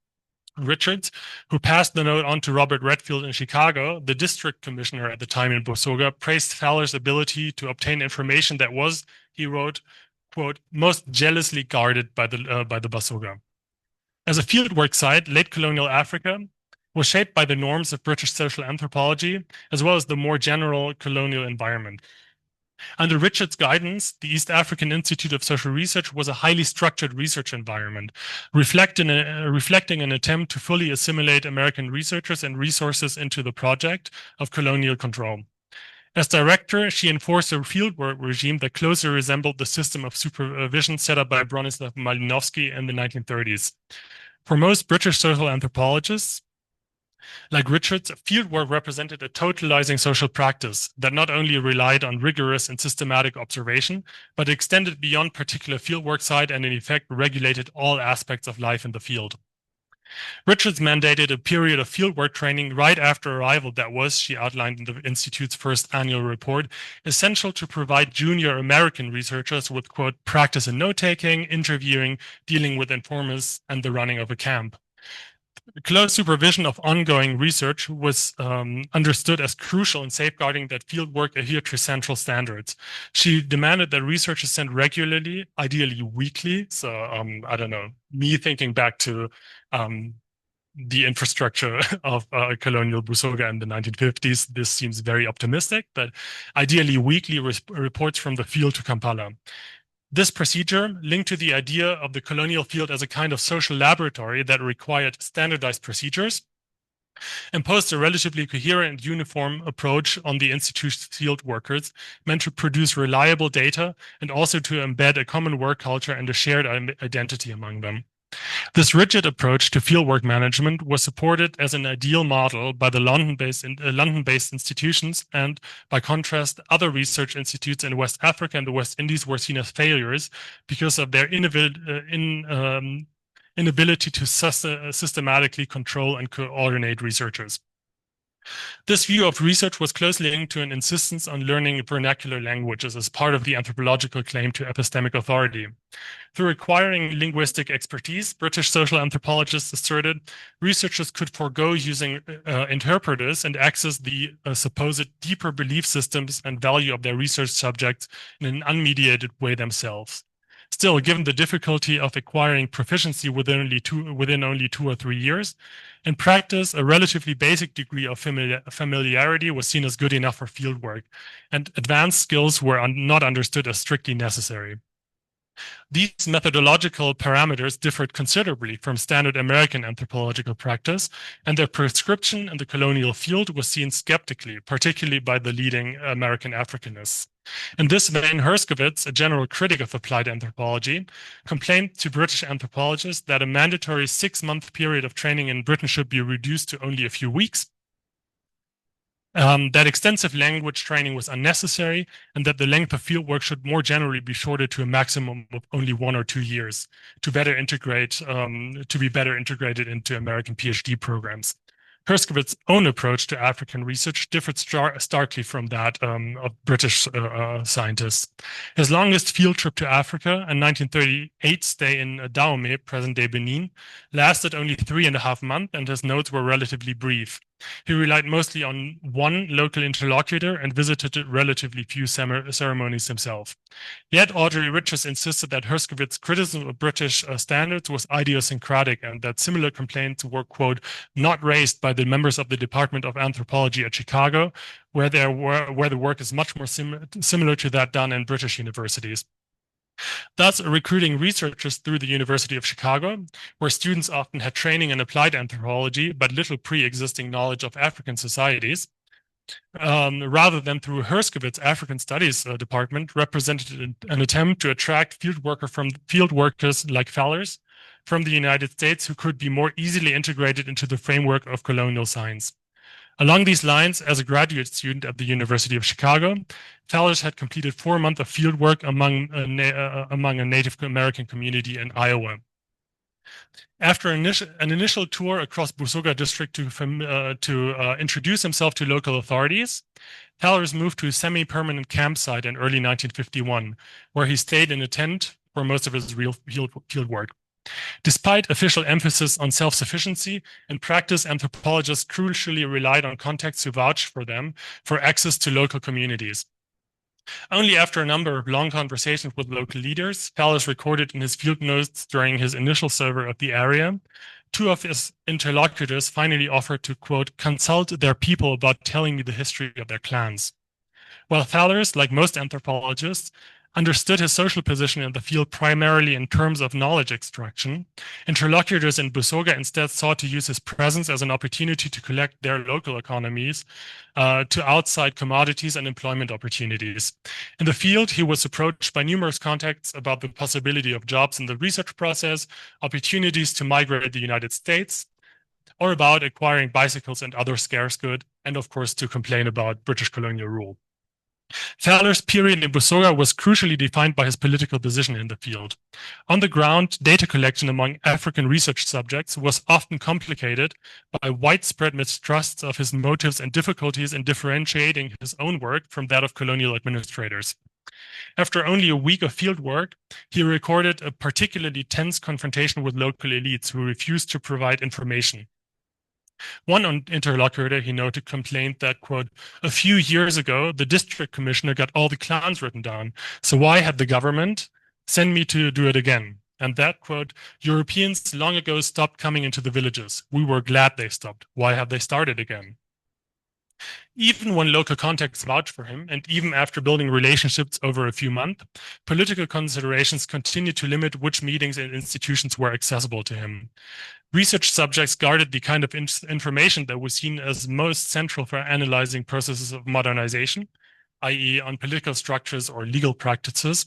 Richards, who passed the note on to Robert Redfield in Chicago, the district commissioner at the time in Busoga, praised Fallers' ability to obtain information that was, he wrote, quote, most jealously guarded by the Busoga. As a fieldwork site, late colonial Africa was shaped by the norms of British social anthropology, as well as the more general colonial environment. Under Richard's guidance, the East African Institute of Social Research was a highly structured research environment, reflecting an attempt to fully assimilate American researchers and resources into the project of colonial control. As director, she enforced a fieldwork regime that closely resembled the system of supervision set up by Bronislaw Malinowski in the 1930s. For most British social anthropologists, like Richards, fieldwork represented a totalizing social practice that not only relied on rigorous and systematic observation, but extended beyond particular fieldwork site and in effect regulated all aspects of life in the field. Richards mandated a period of fieldwork training right after arrival that was, she outlined in the Institute's first annual report, essential to provide junior American researchers with, quote, practice in note-taking, interviewing, dealing with informers, and the running of a camp. Close supervision of ongoing research was understood as crucial in safeguarding that fieldwork adhered to central standards. She demanded that researchers send regularly, ideally weekly. So I don't know, me thinking back to the infrastructure of colonial Busoga in the 1950s, this seems very optimistic, but ideally weekly reports from the field to Kampala. This procedure, linked to the idea of the colonial field as a kind of social laboratory that required standardized procedures, imposed a relatively coherent and uniform approach on the institute's field workers, meant to produce reliable data and also to embed a common work culture and a shared identity among them. This rigid approach to fieldwork management was supported as an ideal model by the London-based institutions, and by contrast, other research institutes in West Africa and the West Indies were seen as failures because of their inability to systematically control and coordinate researchers. This view of research was closely linked to an insistence on learning vernacular languages as part of the anthropological claim to epistemic authority. Through acquiring linguistic expertise, British social anthropologists asserted researchers could forego using interpreters and access the supposed deeper belief systems and value of their research subjects in an unmediated way themselves. Still, given the difficulty of acquiring proficiency within only 2 or 3 years, in practice, a relatively basic degree of familiarity was seen as good enough for fieldwork, and advanced skills were not understood as strictly necessary. These methodological parameters differed considerably from standard American anthropological practice, and their prescription in the colonial field was seen skeptically, particularly by the leading American Africanists. In this vein, Herskovits, a general critic of applied anthropology, complained to British anthropologists that a mandatory 6-month period of training in Britain should be reduced to only a few weeks, that extensive language training was unnecessary, and that the length of fieldwork should more generally be shortened to a maximum of only 1 or 2 years to be better integrated into American PhD programs. Herskovits' own approach to African research differed starkly from that of British scientists. His longest field trip to Africa, a 1938 stay in Dahomey, present-day Benin, lasted only 3.5 months, and his notes were relatively brief. He relied mostly on one local interlocutor and visited relatively few ceremonies himself. Yet Audrey Richards insisted that Herskovits' criticism of British standards was idiosyncratic and that similar complaints were, quote, not raised by the members of the Department of Anthropology at Chicago, where the work is much more similar to that done in British universities. Thus, recruiting researchers through the University of Chicago, where students often had training in applied anthropology but little pre-existing knowledge of African societies, rather than through Herskovits' African Studies department, represented an attempt to attract fieldworkers like Fallers from the United States who could be more easily integrated into the framework of colonial science. Along these lines, as a graduate student at the University of Chicago, Fallers had completed 4 months of fieldwork among a Native American community in Iowa. After an initial tour across Busoga district to introduce himself to local authorities, Fallers moved to a semi-permanent campsite in early 1951, where he stayed in a tent for most of his real fieldwork. Despite official emphasis on self-sufficiency, in practice, anthropologists crucially relied on contacts who vouched for them for access to local communities. Only after a number of long conversations with local leaders, Fallers recorded in his field notes during his initial survey of the area, 2 of his interlocutors finally offered to, quote, consult their people about telling me the history of their clans. While Fallers, like most anthropologists, understood his social position in the field primarily in terms of knowledge extraction, interlocutors in Busoga instead sought to use his presence as an opportunity to collect their local economies to outside commodities and employment opportunities. In the field, he was approached by numerous contacts about the possibility of jobs in the research process, opportunities to migrate to the United States, or about acquiring bicycles and other scarce goods, and of course to complain about British colonial rule. Fallers' period in Busoga was crucially defined by his political position in the field. On the ground, data collection among African research subjects was often complicated by widespread mistrusts of his motives and difficulties in differentiating his own work from that of colonial administrators. After only a week of field work, he recorded a particularly tense confrontation with local elites who refused to provide information. One interlocutor, he noted, complained that, quote, a few years ago, the district commissioner got all the clans written down. So why had the government send me to do it again? And that, quote, Europeans long ago stopped coming into the villages. We were glad they stopped. Why have they started again? Even when local contacts vouched for him, and even after building relationships over a few months, political considerations continued to limit which meetings and institutions were accessible to him. Research subjects guarded the kind of information that was seen as most central for analyzing processes of modernization, i.e. on political structures or legal practices,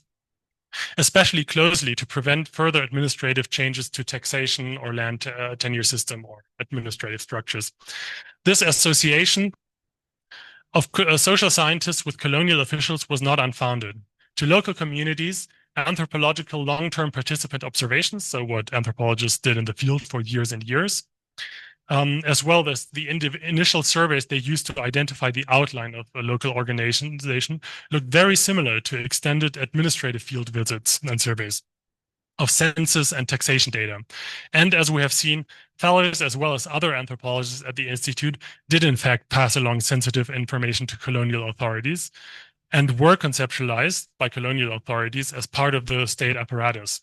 especially closely to prevent further administrative changes to taxation or land tenure system or administrative structures. This association of social scientists with colonial officials was not unfounded. To local communities, anthropological long-term participant observations, so what anthropologists did in the field for years and years, as well as the initial surveys they used to identify the outline of a local organization, looked very similar to extended administrative field visits and surveys of census and taxation data. And as we have seen, Fallers, as well as other anthropologists at the Institute, did in fact pass along sensitive information to colonial authorities and were conceptualized by colonial authorities as part of the state apparatus.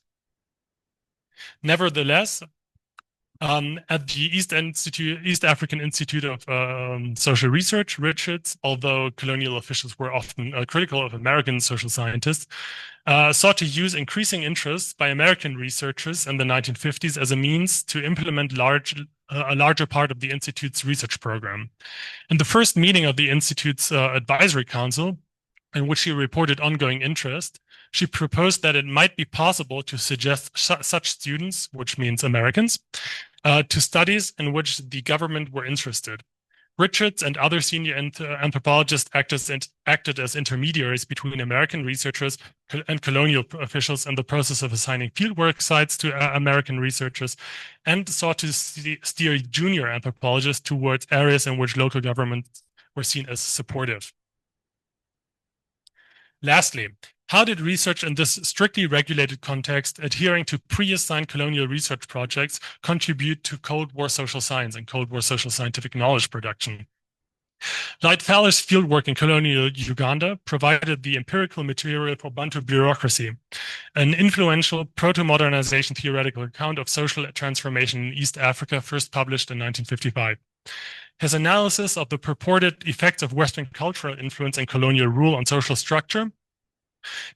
Nevertheless, at the East African Institute of Social Research, Richards, although colonial officials were often critical of American social scientists, sought to use increasing interest by American researchers in the 1950s as a means to implement a larger part of the Institute's research program. In the first meeting of the Institute's advisory council, in which she reported ongoing interest, she proposed that it might be possible to suggest such students, which means Americans, to studies in which the government were interested. Richards and other senior anthropologists acted as intermediaries between American researchers and colonial officials in the process of assigning fieldwork sites to American researchers, and sought to steer junior anthropologists towards areas in which local governments were seen as supportive. Lastly, how did research in this strictly regulated context, adhering to pre-assigned colonial research projects, contribute to Cold War social science and Cold War social scientific knowledge production? Lloyd Fallers' fieldwork in colonial Uganda provided the empirical material for Bantu bureaucracy, an influential proto-modernization theoretical account of social transformation in East Africa, first published in 1955. His analysis of the purported effects of Western cultural influence and colonial rule on social structure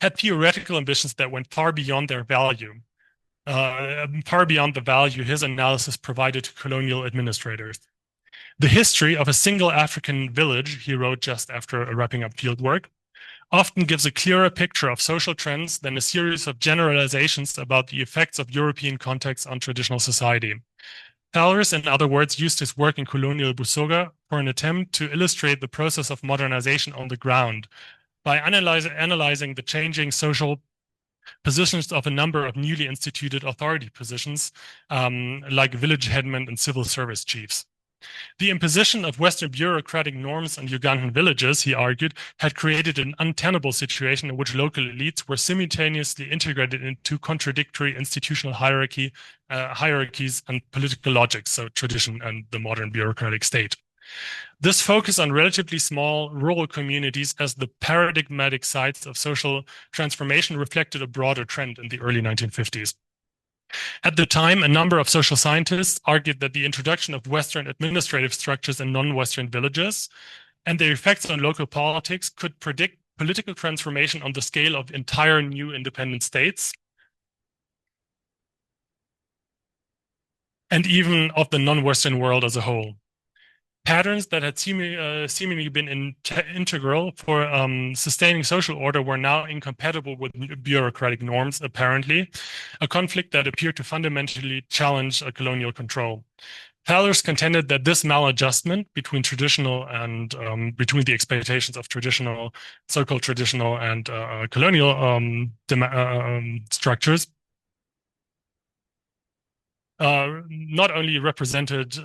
had theoretical ambitions that went far beyond their value, far beyond the value his analysis provided to colonial administrators. The history of a single African village, he wrote just after wrapping up fieldwork, often gives a clearer picture of social trends than a series of generalizations about the effects of European contexts on traditional society. Fallers, in other words, used his work in colonial Busoga for an attempt to illustrate the process of modernization on the ground by analyzing the changing social positions of a number of newly instituted authority positions, like village headmen and civil service chiefs. The imposition of Western bureaucratic norms on Ugandan villages, he argued, had created an untenable situation in which local elites were simultaneously integrated into contradictory institutional hierarchies and political logics, so tradition and the modern bureaucratic state. This focus on relatively small rural communities as the paradigmatic sites of social transformation reflected a broader trend in the early 1950s. At the time, a number of social scientists argued that the introduction of Western administrative structures in non-Western villages and their effects on local politics could predict political transformation on the scale of entire new independent states, and even of the non-Western world as a whole. Patterns that had seemingly been integral for sustaining social order were now incompatible with bureaucratic norms, apparently, a conflict that appeared to fundamentally challenge colonial control. Fallers contended that this maladjustment between traditional and between the expectations of traditional, so-called traditional and colonial structures not only represented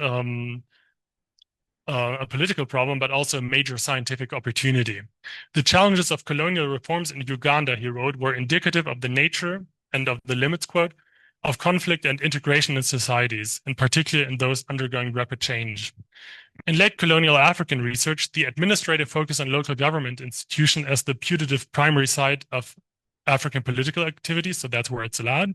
a political problem, but also a major scientific opportunity. The challenges of colonial reforms in Uganda, he wrote, were indicative of the nature and of the limits, quote, of conflict and integration in societies, in particular in those undergoing rapid change. In late colonial African research, the administrative focus on local government institution as the putative primary site of African political activities, so that's where it's allowed,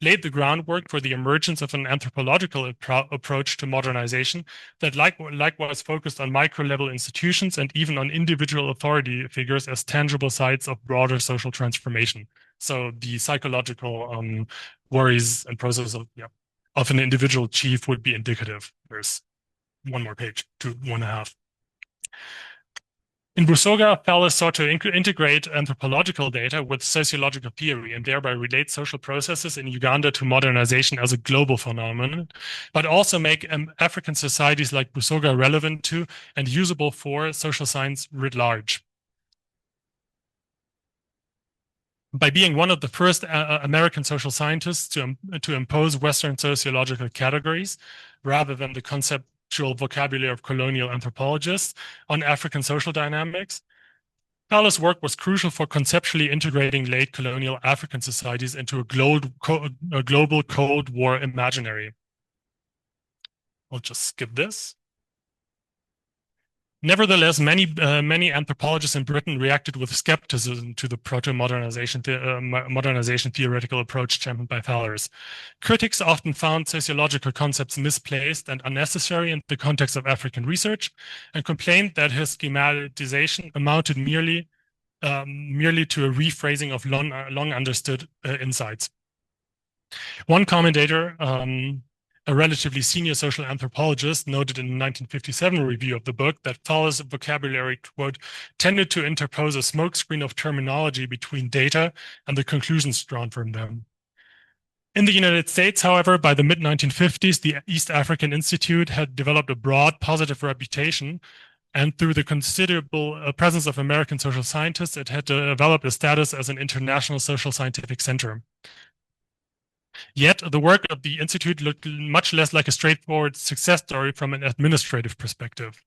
laid the groundwork for the emergence of an anthropological approach to modernization that likewise focused on micro-level institutions and even on individual authority figures as tangible sites of broader social transformation. So the psychological worries and process of an individual chief would be indicative. There's one more page, 1.5. In Busoga, Fallers sought to integrate anthropological data with sociological theory and thereby relate social processes in Uganda to modernization as a global phenomenon, but also make African societies like Busoga relevant to and usable for social science writ large. by being one of the first American social scientists to impose Western sociological categories rather than the conceptual vocabulary of colonial anthropologists on African social dynamics. Fallers' work was crucial for conceptually integrating late colonial African societies into a global Cold War imaginary. I'll just skip this. Nevertheless, many anthropologists in Britain reacted with skepticism to the proto-modernization modernization theoretical approach championed by Fallers. Critics often found sociological concepts misplaced and unnecessary in the context of African research, and complained that his schematization amounted merely to a rephrasing of long understood insights. One commentator, a relatively senior social anthropologist, noted in the 1957 review of the book that Fallers' vocabulary, quote, tended to interpose a smokescreen of terminology between data and the conclusions drawn from them. In the United States, however, by the mid-1950s, the East African Institute had developed a broad positive reputation, and through the considerable presence of American social scientists, it had developed a status as an international social scientific center. Yet, the work of the Institute looked much less like a straightforward success story from an administrative perspective.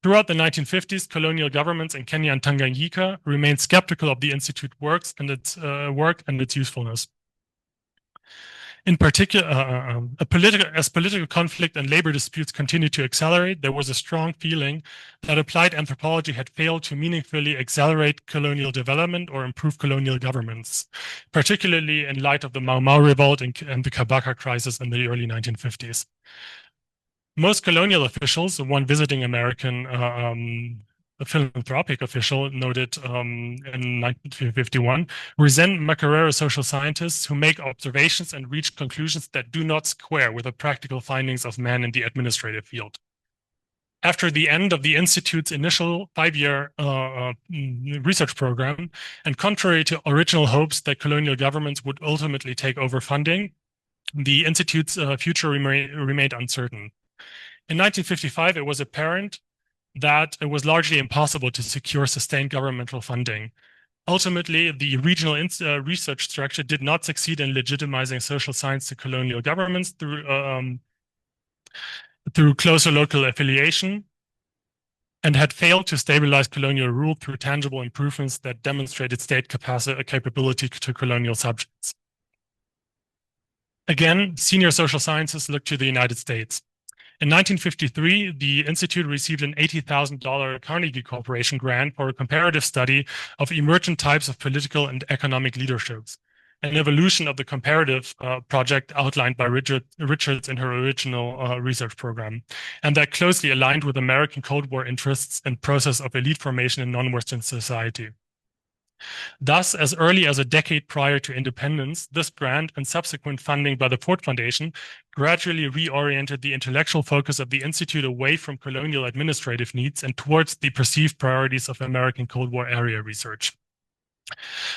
Throughout the 1950s, colonial governments in Kenya and Tanganyika remained skeptical of the Institute work and its usefulness. In particular, as political conflict and labor disputes continued to accelerate, there was a strong feeling that applied anthropology had failed to meaningfully accelerate colonial development or improve colonial governments, particularly in light of the Mau Mau revolt and the Kabaka crisis in the early 1950s. Most colonial officials, one visiting American a philanthropic official noted in 1951, resent Makerere social scientists who make observations and reach conclusions that do not square with the practical findings of men in the administrative field. After the end of the Institute's initial 5-year research program, and contrary to original hopes that colonial governments would ultimately take over funding, the Institute's future remained uncertain. In 1955, it was apparent that it was largely impossible to secure sustained governmental funding. Ultimately, the regional research structure did not succeed in legitimizing social science to colonial governments through closer local affiliation, and had failed to stabilize colonial rule through tangible improvements that demonstrated state capability to colonial subjects. Again, senior social scientists looked to the United States. In 1953, the Institute received an $80,000 Carnegie Corporation grant for a comparative study of emergent types of political and economic leaderships, an evolution of the comparative project outlined by Richards in her original research program, and that closely aligned with American Cold War interests and process of elite formation in non-Western society. Thus, as early as a decade prior to independence, this grant and subsequent funding by the Ford Foundation gradually reoriented the intellectual focus of the Institute away from colonial administrative needs and towards the perceived priorities of American Cold War area research.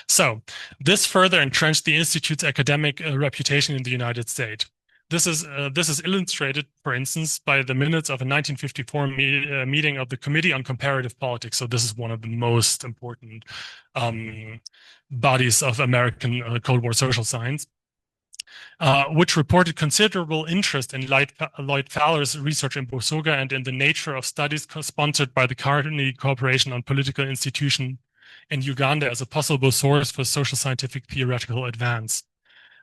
So, this further entrenched the Institute's academic reputation in the United States. This is illustrated, for instance, by the minutes of a 1954 meeting of the Committee on Comparative Politics. So this is one of the most important bodies of American Cold War social science, which reported considerable interest in Lloyd Fallers' research in Busoga and in the nature of studies sponsored by the Carnegie Corporation on Political Institution in Uganda as a possible source for social scientific theoretical advance.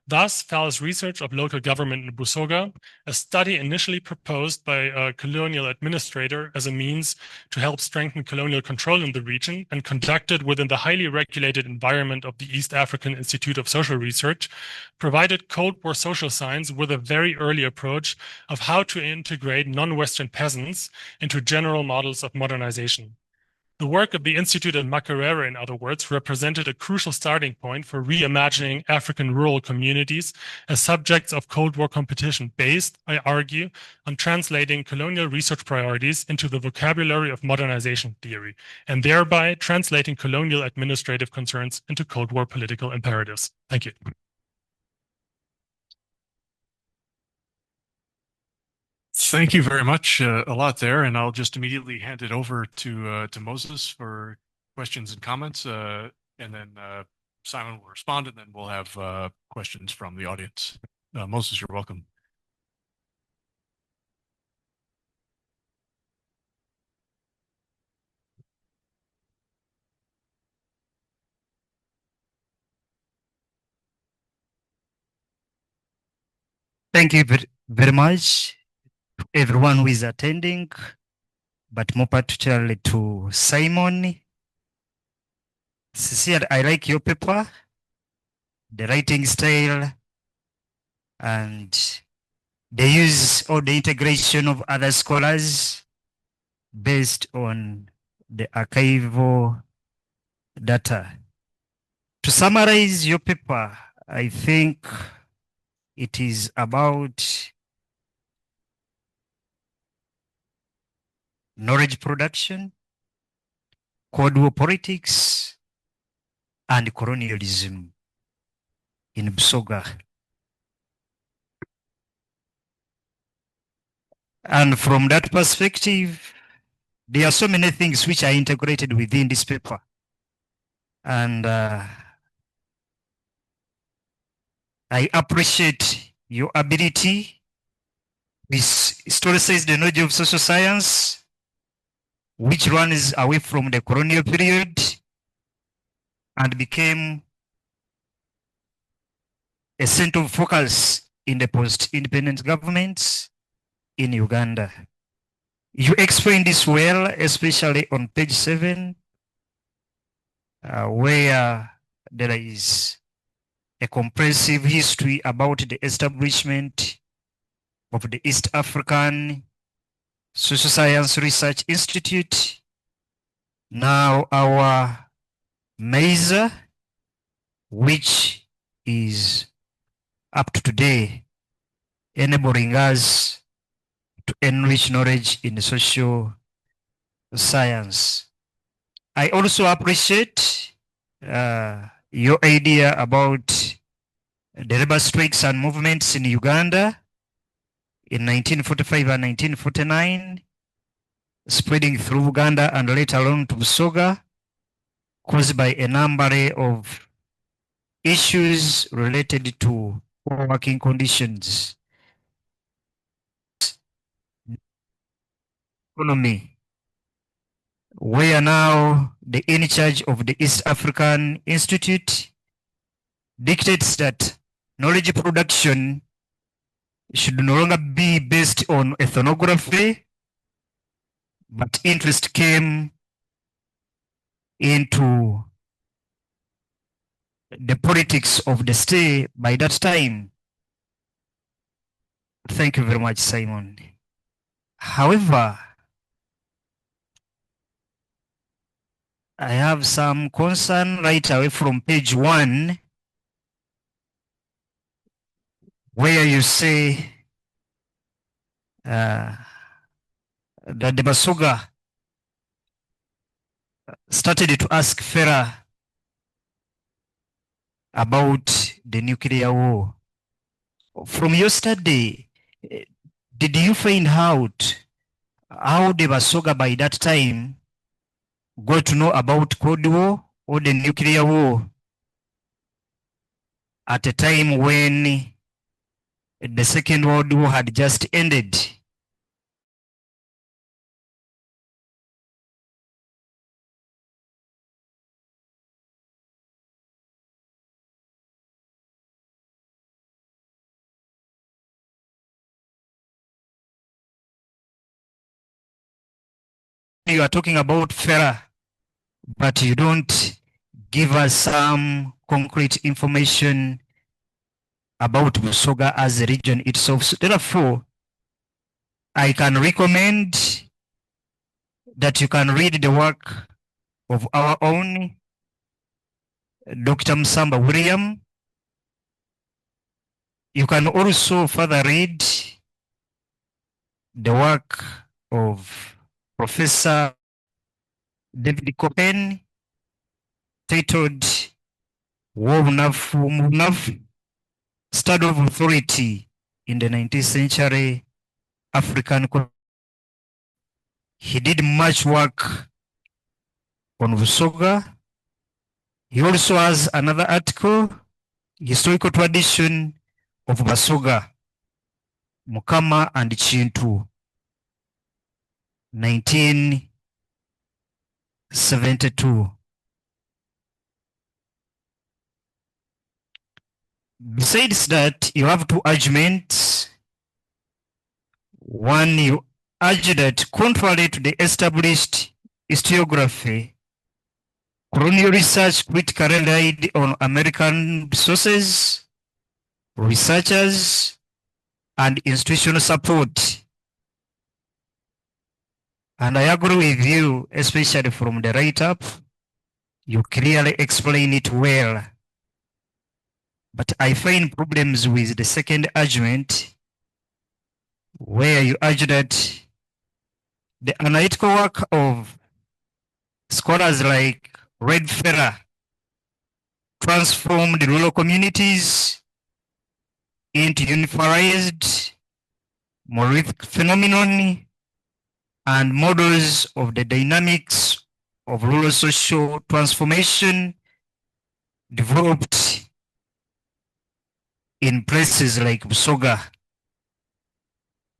Thus, Fallers' research of local government in Busoga, a study initially proposed by a colonial administrator as a means to help strengthen colonial control in the region and conducted within the highly regulated environment of the East African Institute of Social Research, provided Cold War social science with a very early approach of how to integrate non-Western peasants into general models of modernization. The work of the Institute and Makerere, in other words, represented a crucial starting point for reimagining African rural communities as subjects of Cold War competition based, I argue, on translating colonial research priorities into the vocabulary of modernization theory, and thereby translating colonial administrative concerns into Cold War political imperatives. Thank you. Thank you very much. A lot there, and I'll just immediately hand it over to Moses for questions and comments, and then Simon will respond, and then we'll have questions from the audience. Moses, you're welcome. Thank you very much to everyone who is attending, but more particularly to Simon. Sincerely, I like your paper, the writing style, and the use or the integration of other scholars based on the archival data. To summarize your paper, I think it is about knowledge production, Cold War politics, and colonialism in Busoga. And from that perspective, there are so many things which are integrated within this paper. And I appreciate your ability to historicize the knowledge of social science, which runs away from the colonial period and became a center of focus in the post-independence governments in Uganda. You explain this well, especially on page 7, where there is a comprehensive history about the establishment of the East African Social Science Research Institute, now our MESA, which is up to today, enabling us to enrich knowledge in social science. I also appreciate your idea about the labor strikes and movements in Uganda in 1945 and 1949, spreading through Uganda and later on to Busoga, caused by a number of issues related to poor working conditions, economy, where now the in charge of the East African Institute dictates that knowledge production should no longer be based on ethnography, but interest came into the politics of the state by that time. Thank you very much, Simon. However, I have some concern right away from page 1, where you say that the Busoga started to ask Farah about the nuclear war. From your study, did you find out how the Busoga by that time got to know about Cold War or the nuclear war at a time when the Second World War had just ended? You are talking about Farah, but you don't give us some concrete information about Busoga as a region itself. So therefore, I can recommend that you can read the work of our own Dr. Msamba William. You can also further read the work of Professor David Copen, titled War of Study of Authority in the 19th Century African. He did much work on Busoga. He also has another article, Historical Tradition of Busoga, Mukama and Chintu, 1972. Besides that, you have two arguments. One, you argue that contrary to the established historiography, colonial research critically relied on American sources, researchers, and institutional support. And I agree with you, especially from the write-up. You clearly explain it well. But I find problems with the second argument, where you argue that the analytical work of scholars like Lloyd Fallers transformed rural communities into unified monolithic phenomenon and models of the dynamics of rural social transformation developed in places like Busoga,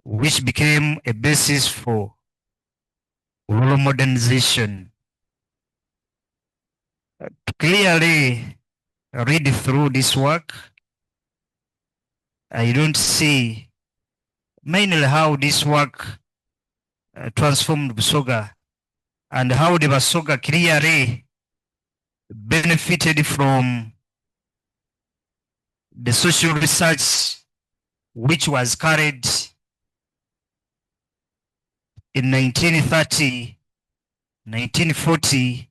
which became a basis for rural modernization. To clearly read through this work, I don't see mainly how this work transformed Busoga and how the Busoga clearly benefited from the social research which was carried in 1930, 1940,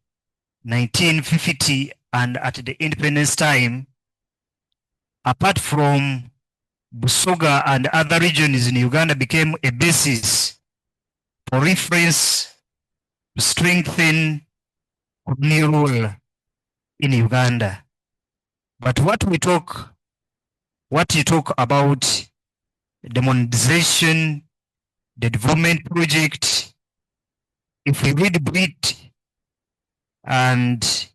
1950, and at the independence time. Apart from Busoga and other regions in Uganda became a basis for reference to strengthen colonial rule in Uganda. But what you talk about the monetization, the development project, if we read Brit and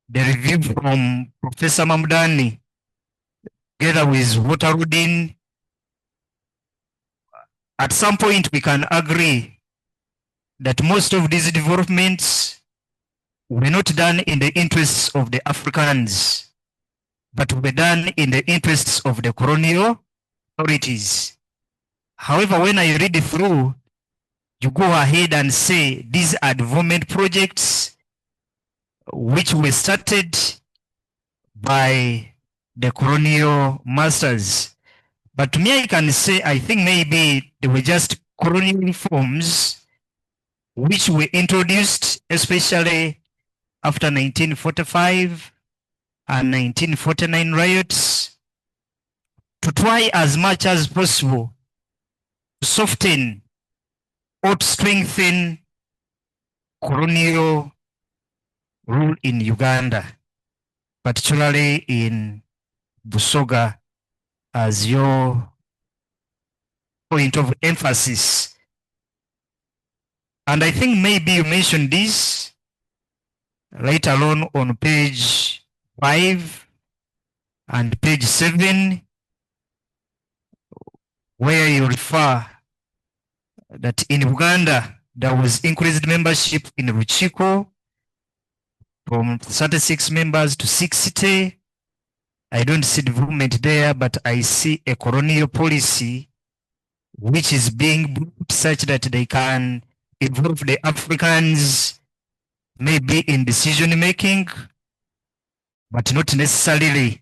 the review from Professor Mamdani, together with Waterwoodin, at some point we can agree that most of these developments were not done in the interests of the Africans, but were done in the interests of the colonial authorities. However, when I read through, you go ahead and say these are development projects which were started by the colonial masters. But to me, I can say, I think maybe they were just colonial reforms which were introduced, especially after 1945 and 1949 riots, to try as much as possible to soften or to strengthen colonial rule in Uganda, particularly in Busoga, as your point of emphasis. And I think maybe you mentioned this right along on page 5 and page 7, where you refer that in Uganda there was increased membership in Ruchiko from 36 members to 60. I don't see development there, but I see a colonial policy which is being built such that they can involve the Africans maybe in decision making, but not necessarily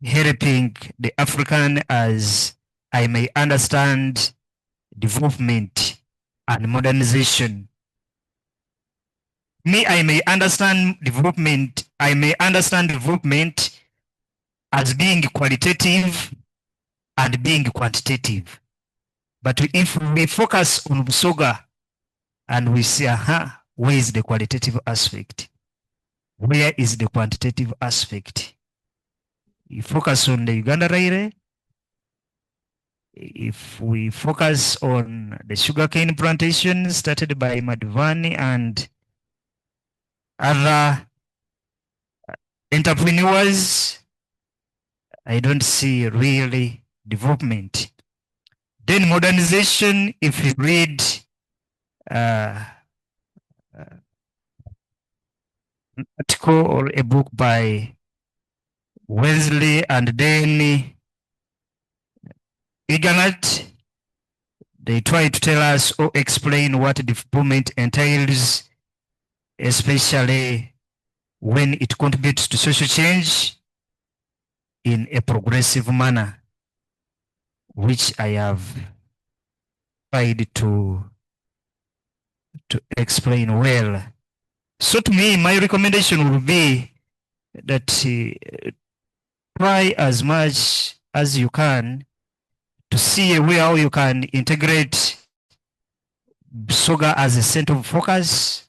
helping the African, as I may understand development and modernization. I may understand development as being qualitative and being quantitative. But if we focus on Busoga and we say, where is the qualitative aspect? Where is the quantitative aspect? You focus on the Uganda Railway. If we focus on the sugarcane plantation started by Madivani and other entrepreneurs, I don't see really development. Then modernization, if you read an article or a book by Wesley and then Iganat, they try to tell us or explain what development entails, especially when it contributes to social change in a progressive manner, which I have tried to explain well. So to me, my recommendation would be that try as much as you can to see where you can integrate Busoga as a center of focus.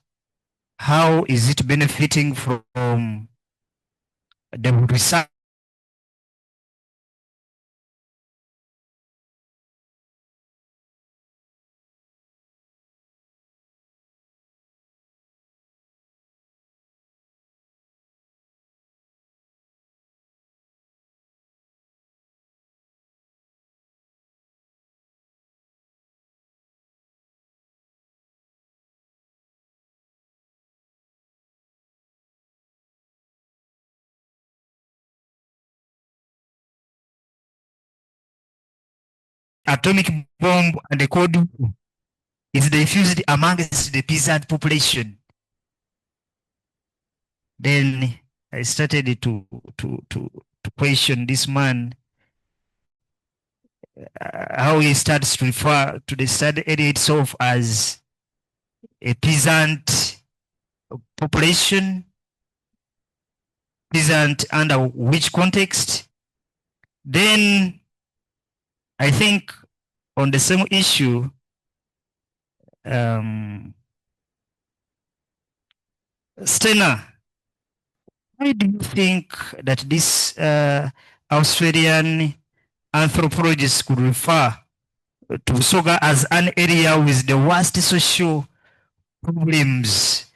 How is it benefiting from the research? Atomic bomb and the code is diffused amongst the peasant population. Then I started to question this man, how he starts to refer to the study area itself as a peasant population, peasant under which context. Then I think on the same issue, Stena, why do you think that this Australian anthropologist could refer to Busoga as an area with the worst social problems?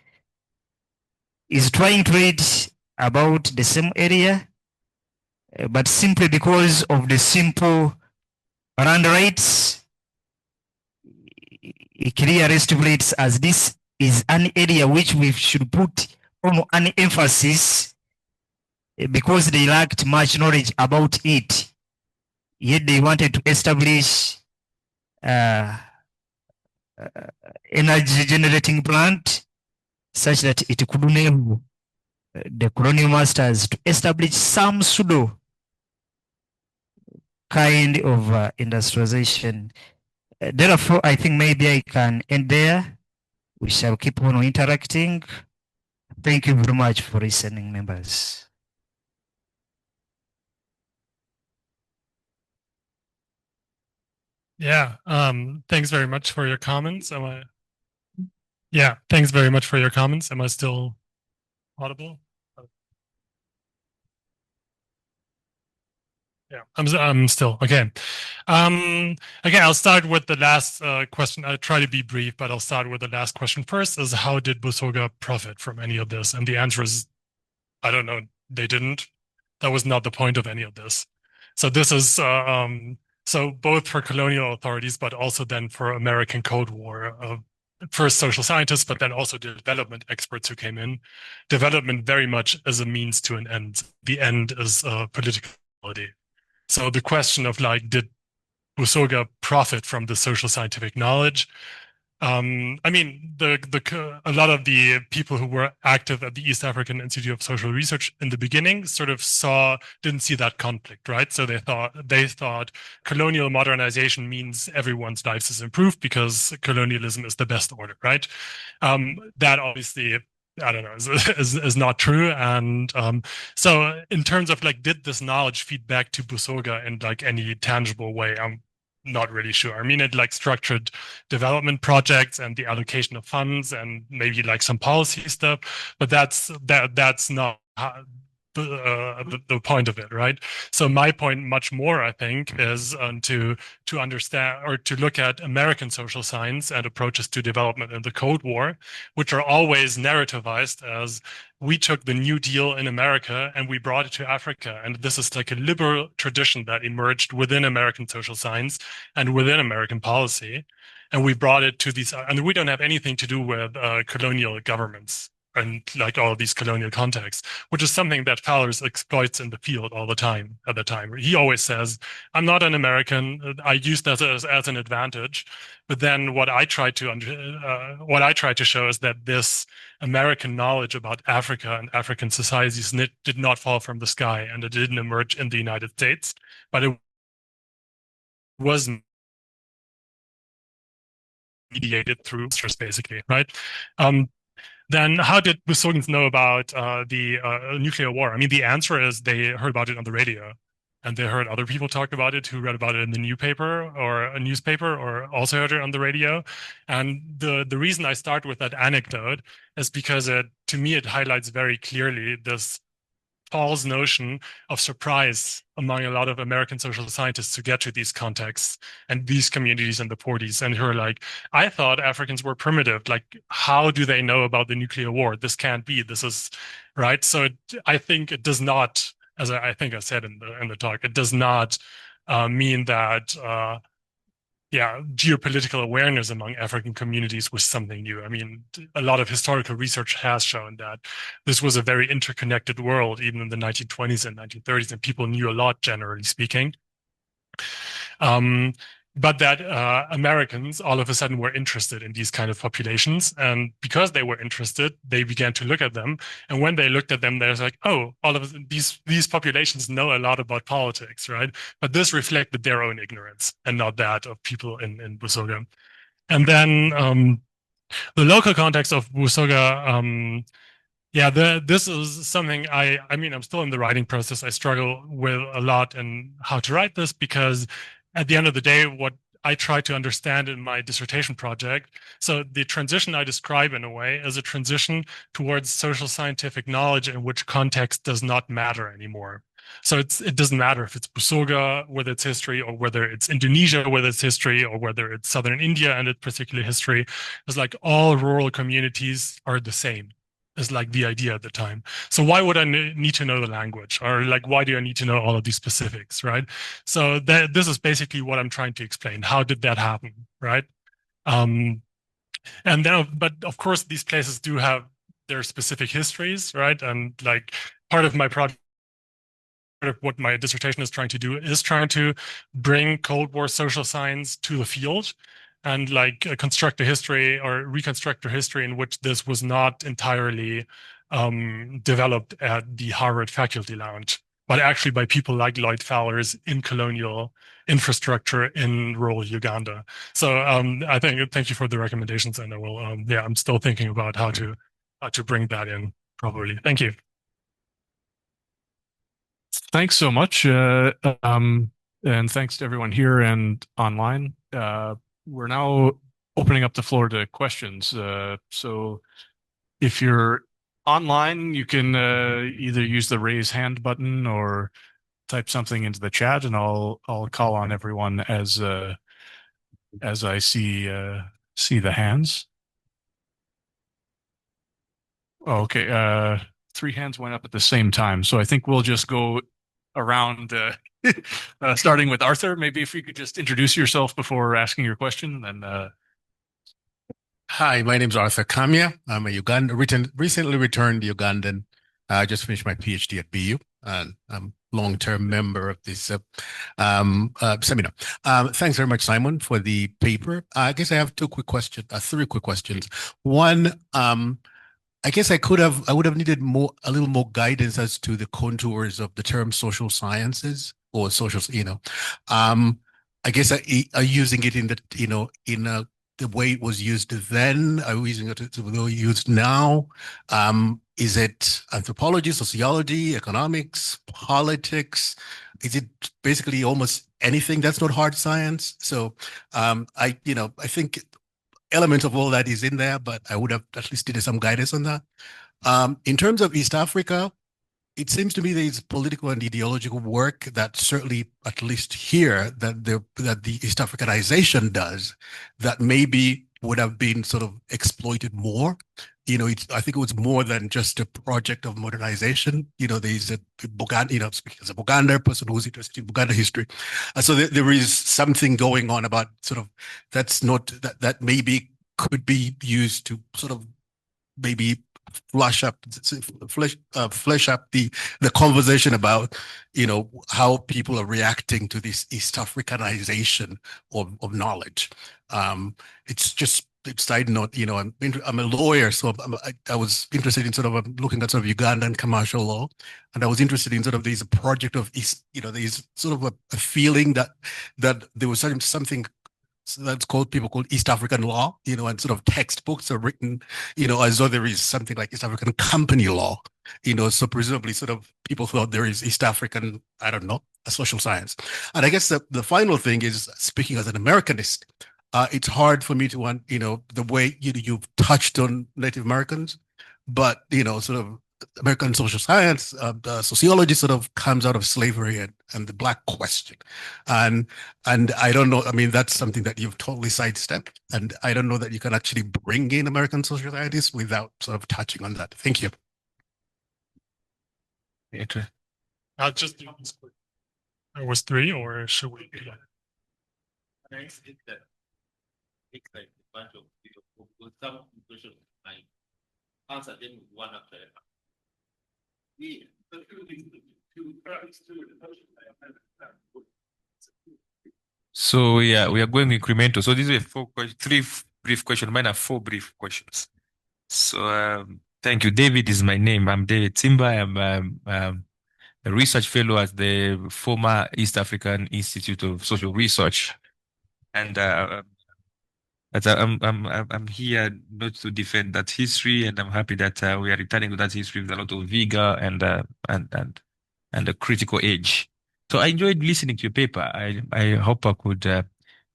Is trying to read about the same area, but simply because of the simple land rights, it clearly stipulates as this is an area which we should put on an emphasis because they lacked much knowledge about it. Yet they wanted to establish energy generating plant such that it could enable the colonial masters to establish some pseudo kind of industrialization. Therefore, I think maybe I can end there. We shall keep on interacting. Thank you very much for listening, members. Yeah, thanks very much for your comments. Yeah, thanks very much for your comments. Am I still audible? Yeah, I'm still okay. Okay, I'll start with the last question. I'll try to be brief, but I'll start with the last question first. Is how did Busoga profit from any of this? And the answer is, I don't know. They didn't. That was not the point of any of this. So this is so both for colonial authorities, but also then for American Cold War. First social scientists, but then also development experts who came in. Development very much as a means to an end. The end is political reality. So the question of like, did Busoga profit from the social scientific knowledge? I mean, a lot of the people who were active at the East African Institute of Social Research in the beginning sort of didn't see that conflict, right? So they thought colonial modernization means everyone's lives is improved because colonialism is the best order, right? That obviously, I don't know, is not true. And so in terms of like, did this knowledge feed back to Busoga in like any tangible way? I'm not really sure. I mean, it like structured development projects and the allocation of funds and maybe like some policy stuff, but that's not the point of it, right? So my point, much more, I think, is to understand or to look at American social science and approaches to development in the Cold War, which are always narrativized as we took the New Deal in America and we brought it to Africa, and this is like a liberal tradition that emerged within American social science and within American policy, and we brought it to these, and we don't have anything to do with colonial governments and like all of these colonial contexts, which is something that Fallers exploits in the field all the time at the time. He always says, I'm not an American. I use that as an advantage. But then what I try to show is that this American knowledge about Africa and African societies did not fall from the sky, and it didn't emerge in the United States, but it was mediated through basically, right? Then how did Busogans know about the nuclear war? I mean, the answer is they heard about it on the radio, and they heard other people talk about it who read about it in the newspaper or also heard it on the radio. And the reason I start with that anecdote is because to me, it highlights very clearly this false notion of surprise among a lot of American social scientists to get to these contexts and these communities in the 40s, and who are like, I thought Africans were primitive. Like, how do they know about the nuclear war? This can't be. This is right. So I think it does not, as I think I said in the talk, it does not mean that geopolitical awareness among African communities was something new. I mean, a lot of historical research has shown that this was a very interconnected world, even in the 1920s and 1930s, and people knew a lot, generally speaking. But that Americans all of a sudden were interested in these kind of populations. And because they were interested, they began to look at them. And when they looked at them, they was like, oh, all of these populations know a lot about politics, right? But this reflected their own ignorance and not that of people in Busoga. And then the local context of Busoga, this is something I mean, I'm still in the writing process. I struggle with a lot in how to write this, because at the end of the day, what I try to understand in my dissertation project, so the transition I describe in a way is a transition towards social scientific knowledge in which context does not matter anymore. So it doesn't matter if it's Busoga with its history, or whether it's Indonesia with its history, or whether it's Southern India and its particular history. It's like all rural communities are the same. Is like the idea at the time. So why would I need to know the language, or like why do I need to know all of these specifics, right? So this is basically what I'm trying to explain. How did that happen, right? And then, but of course, these places do have their specific histories, right? And like part of my project, what my dissertation is trying to do is trying to bring Cold War social science to the field, and like construct a history or reconstruct a history in which this was not entirely developed at the Harvard Faculty Lounge, but actually by people like Lloyd Fallers in colonial infrastructure in rural Uganda. So I think, thank you for the recommendations, and I will, I'm still thinking about how to bring that in properly. Thank you. Thanks so much. And thanks to everyone here and online. We're now opening up the floor to questions. So if you're online, you can either use the raise hand button or type something into the chat, and I'll call on everyone as I see the hands. Oh, okay. 3 hands went up at the same time, so I think we'll just go around, starting with Arthur. Maybe if you could just introduce yourself before asking your question, then. Hi, my name is Arthur Kamya. I'm a recently returned Ugandan. I just finished my PhD at BU, and I'm a long-term member of this seminar. Thanks very much, Simon, for the paper. I guess I have three quick questions. One, I guess I would have needed a little more guidance as to the contours of the term social sciences or social, I guess are using it in the way it was used then. Are we using it the way it's used now? Is it anthropology, sociology, economics, politics? Is it basically almost anything that's not hard science? So I think element of all that is in there, but I would have at least needed some guidance on that. In terms of East Africa, it seems to me there's political and ideological work that certainly, at least here, that the East Africanization does, that maybe would have been sort of exploited more. I think it was more than just a project of modernization. There's a Buganda, speaking as a Buganda person who's interested in Buganda history. So there is something going on about sort of that maybe could be used to sort of maybe flesh up the conversation about how people are reacting to this East Africanization of knowledge. It's side note, I'm a lawyer, so I was interested in sort of looking at sort of Ugandan commercial law, and I was interested in sort of these project of East, there's sort of a feeling that there was something that's people called East African law, and sort of textbooks are written, as though there is something like East African company law, so presumably sort of people thought there is East African, I don't know, a social science. And I guess the final thing is, speaking as an Americanist, it's hard for me to want, the way you've touched on Native Americans, but, sort of American social science, sociology sort of comes out of slavery and the Black question. And I don't know, I mean, that's something that you've totally sidestepped. And I don't know that you can actually bring in American social scientists without sort of touching on that. Thank you. I'll just do this quick. There was 3, or should we? Answer them one after another. So yeah, we are going incremental. So these are 3 brief questions. Mine are 4 brief questions. So thank you. David is my name. I'm David Timber. I'm a research fellow at the former East African Institute of Social Research, and I'm here not to defend that history, and I'm happy that we are returning to that history with a lot of vigor and a critical edge. So I enjoyed listening to your paper. I hope I could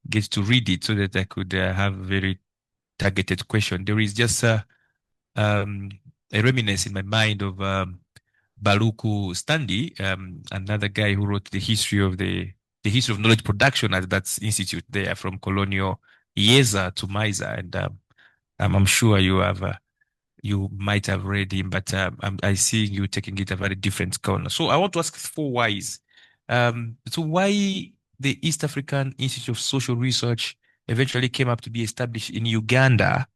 get to read it so that I could have a very targeted question. There is just a reminiscence in my mind of Baruku Standi, another guy who wrote the history of knowledge production at that institute there, from colonial Yeza to Maiza, and I'm sure you might have read him, but I see you taking it a very different corner. So I want to ask 4 whys. So why the East African Institute of Social Research eventually came up to be established in Uganda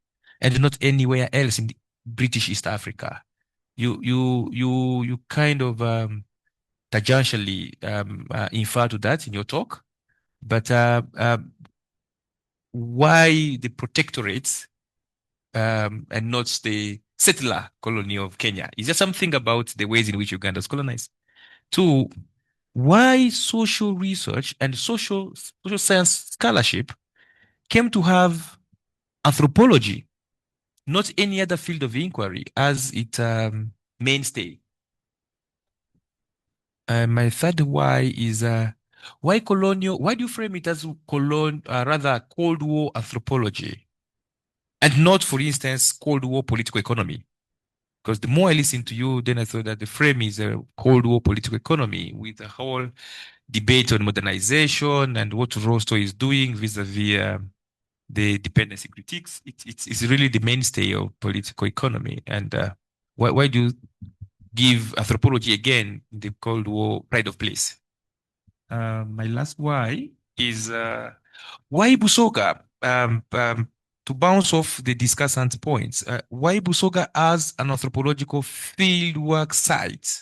and not anywhere else in British East Africa? You kind of tangentially infer to that in your talk, but why the protectorates and not the settler colony of Kenya? Is there something about the ways in which Uganda is colonized? 2, why social research and social science scholarship came to have anthropology, not any other field of inquiry, as its mainstay? My 3rd why is why colonial? Why do you frame it as rather Cold War anthropology, and not, for instance, Cold War political economy? Because the more I listen to you, then I thought that the frame is a Cold War political economy, with the whole debate on modernization and what Rostow is doing vis-a-vis the dependency critiques. It's really the mainstay of political economy. And why do you give anthropology again the Cold War pride of place? My last why is why Busoga? To bounce off the discussant points, why Busoga as an anthropological fieldwork site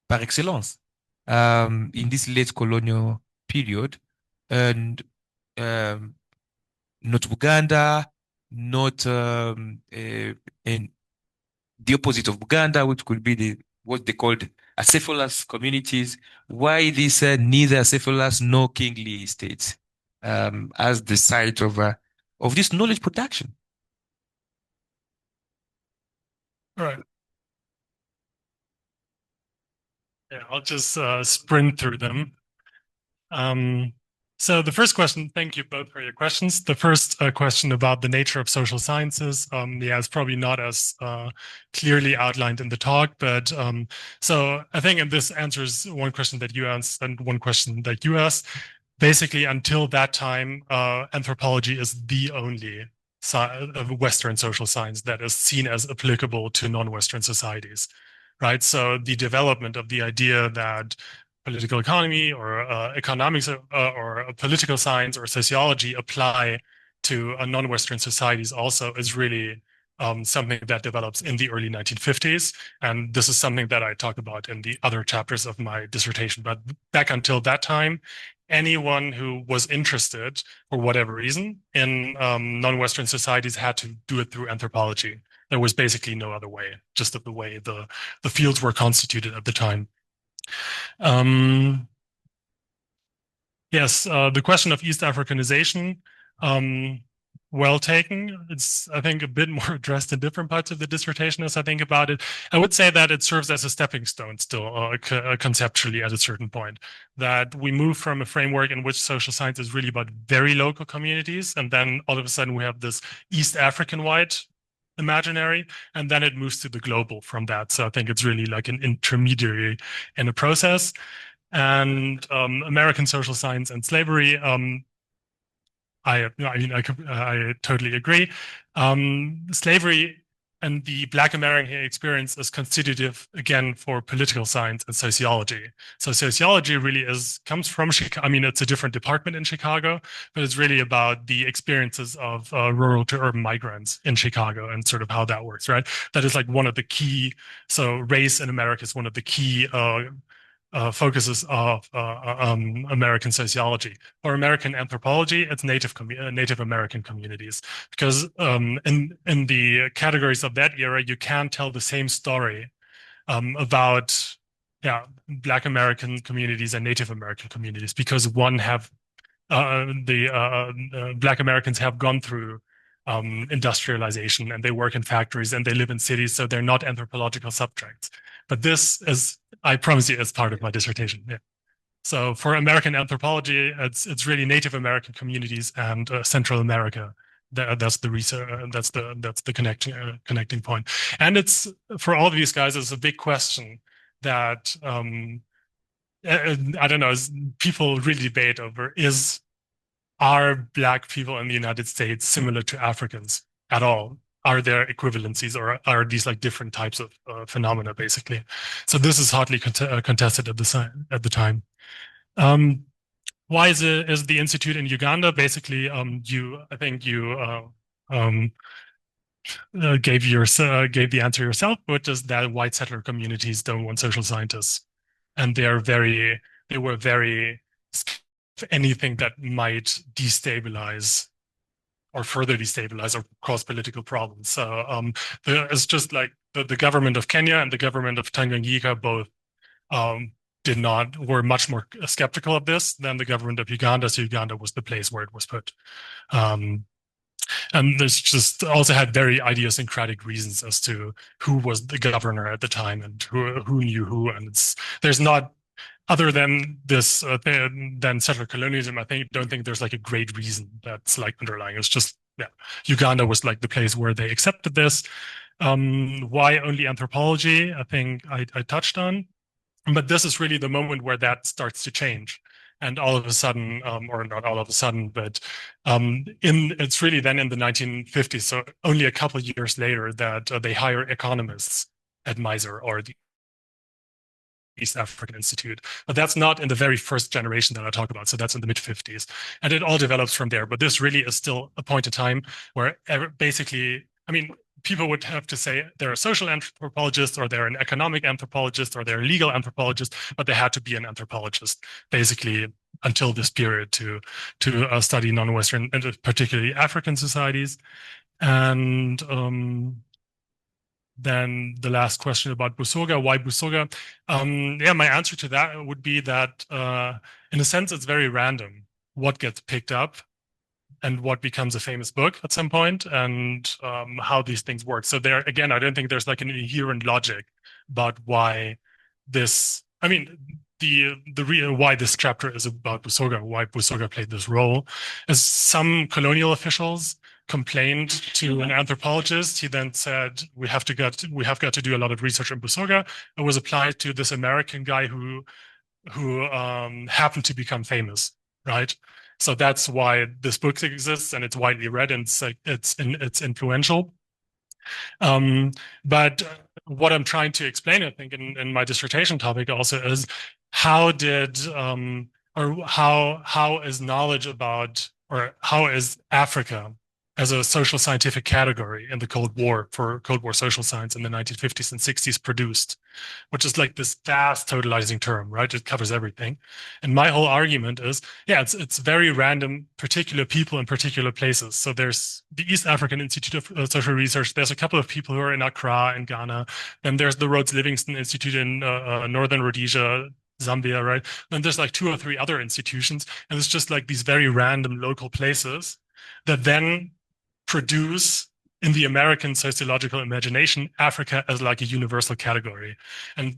par excellence in this late colonial period, and not Buganda, not in the opposite of Buganda, which could be what they called acephalous communities. Why this neither acephalous nor kingly states as the site of this knowledge production? All right. Yeah, I'll just sprint through them. So the first question, thank you both for your questions. The first question about the nature of social sciences, yeah, it's probably not as clearly outlined in the talk, but so I think, and this answers one question that you asked and one question that you asked. Basically, until that time, anthropology is the only Western social science that is seen as applicable to non-Western societies, right? So the development of the idea that political economy or economics or political science or sociology apply to non-Western societies also is really something that develops in the early 1950s. And this is something that I talk about in the other chapters of my dissertation. But back until that time, anyone who was interested, for whatever reason, in non-Western societies had to do it through anthropology. There was basically no other way, just the way the fields were constituted at the time. Yes, the question of East Africanization, well taken. It's, I think, a bit more addressed in different parts of the dissertation as I think about it. I would say that it serves as a stepping stone still, conceptually at a certain point, that we move from a framework in which social science is really about very local communities, and then all of a sudden we have this East African-wide imaginary, and then it moves to the global from that. So I think it's really like an intermediary in a process. And American social science and slavery, I totally agree. Slavery and the Black American experience is constitutive again for political science and sociology. So sociology really comes from Chicago. I mean, it's a different department in Chicago, but it's really about the experiences of rural to urban migrants in Chicago and sort of how that works, right? That is like one of the key. So race in America is one of the key focuses of American sociology. For American anthropology, it's Native American communities, because in the categories of that era, you can't tell the same story about Black American communities and Native American communities, because one have Black Americans have gone through industrialization, and they work in factories and they live in cities, so they're not anthropological subjects. But this is, I promise you, it's part of my dissertation. Yeah. So for American anthropology, it's really Native American communities and Central America. That's the research. That's the connecting point. And it's, for all of these guys, it's a big question that I don't know. People really debate over: are Black people in the United States similar to Africans at all? Are there equivalencies, or are these like different types of phenomena, basically? So this is hotly contested at the time. Why is the institute in Uganda? Basically, I think you gave the answer yourself, which is that white settler communities don't want social scientists, and they were very anything that might destabilize or further destabilize or cause political problems. So it's just like the government of Kenya and the government of Tanganyika both were much more skeptical of this than the government of Uganda. So Uganda was the place where it was put. And this just also had very idiosyncratic reasons as to who was the governor at the time and who knew who. And there's not, other than this, than settler colonialism, don't think there's like a great reason that's like underlying. It's just, Uganda was like the place where they accepted this. Why only anthropology? I think I touched on, but this is really the moment where that starts to change. And all of a sudden, or not all of a sudden, but it's really then in the 1950s, so only a couple of years later, that they hire economists at MISER, or the East African Institute. But that's not in the very first generation that I talk about. So that's in the mid-50s. And it all develops from there. But this really is still a point in time where basically, I mean, people would have to say they're a social anthropologist, or they're an economic anthropologist, or they're a legal anthropologist, but they had to be an anthropologist, basically, until this period to study non-Western and particularly African societies. And then the last question about Busoga, why Busoga? My answer to that would be that in a sense, it's very random what gets picked up and what becomes a famous book at some point, and how these things work. So there, again, I don't think there's like an inherent logic about why this, I mean, why this chapter is about Busoga, why Busoga played this role, is some colonial officials complained to an anthropologist. He then said, we have got to do a lot of research on Busoga. It was applied to this American guy who happened to become famous, right? So that's why this book exists, and it's widely read, and it's influential. But what I'm trying to explain, I think, in my dissertation topic also is how is knowledge about, or how is Africa as a social scientific category in the Cold War for Cold War social science in the 1950s and 60s produced, which is like this vast totalizing term, right? It covers everything. And my whole argument is, yeah, it's very random, particular people in particular places. So there's the East African Institute of Social Research. There's a couple of people who are in Accra in Ghana. Then there's the Rhodes Livingston Institute in Northern Rhodesia, Zambia, right? Then there's like 2 or 3 other institutions. And it's just like these very random local places that then produce in the American sociological imagination, Africa as like a universal category. And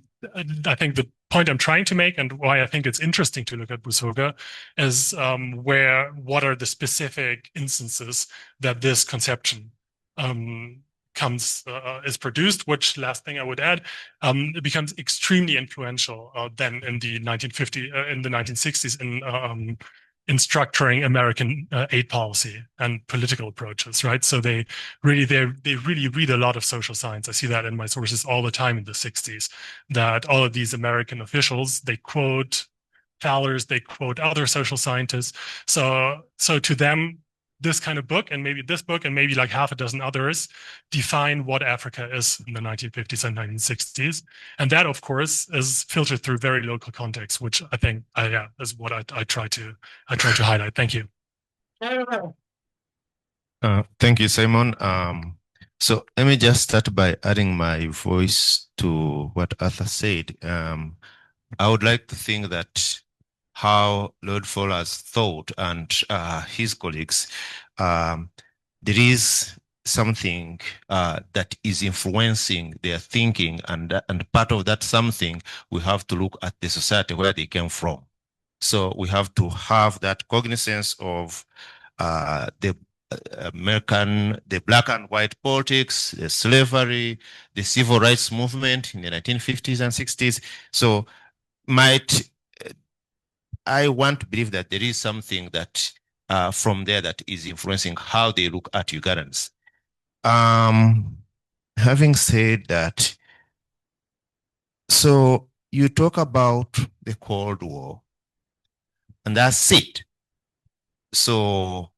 I think the point I'm trying to make, and why I think it's interesting to look at Busoga, is what are the specific instances that this conception is produced, which, last thing I would add, it becomes extremely influential then in the 1960s in structuring American aid policy and political approaches, right? So they really read a lot of social science. I see that in my sources all the time in the 60s, that all of these American officials, they quote Fallers, they quote other social scientists. So to them, this kind of book, and maybe this book, and maybe like half a dozen others, define what Africa is in the 1950s and 1960s. And that, of course, is filtered through very local context, which I think, is what I try to highlight. Thank you. Thank you, Simon. So let me just start by adding my voice to what Arthur said. I would like to think that how Lloyd Fallers thought and his colleagues, there is something that is influencing their thinking, and part of that something, we have to look at the society where they came from. So we have to have that cognizance of the black and white politics, the slavery, the civil rights movement in the 1950s and 60s. So I want to believe that there is something that from there that is influencing how they look at Ugandans. Having said that, so you talk about the Cold War, and that's it. So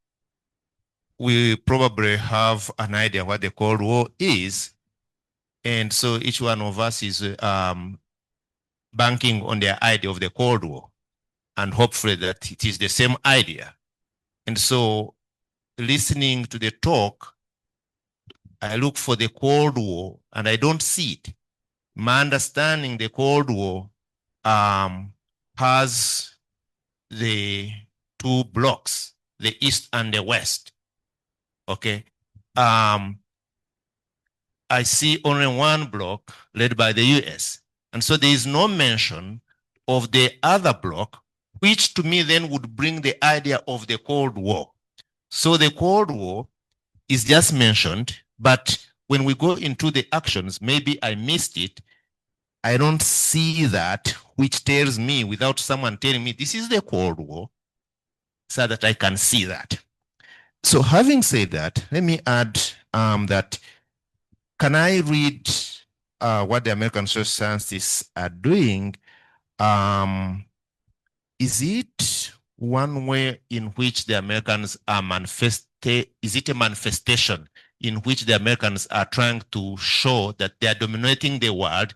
we probably have an idea what the Cold War is, and so each one of us is banking on their idea of the Cold War, and hopefully that it is the same idea. And so listening to the talk, I look for the Cold War and I don't see it. My understanding, the Cold War has the 2 blocks, the East and the West. Okay. I see only one block led by the US. And so there is no mention of the other block, which to me then would bring the idea of the Cold War. So the Cold War is just mentioned, but when we go into the actions, maybe I missed it. I don't see that, which tells me, without someone telling me, this is the Cold War, so that I can see that. So having said that, let me add that, can I read what the American social scientists are doing? Is it one way in which the Americans are is it a manifestation in which the Americans are trying to show that they are dominating the world,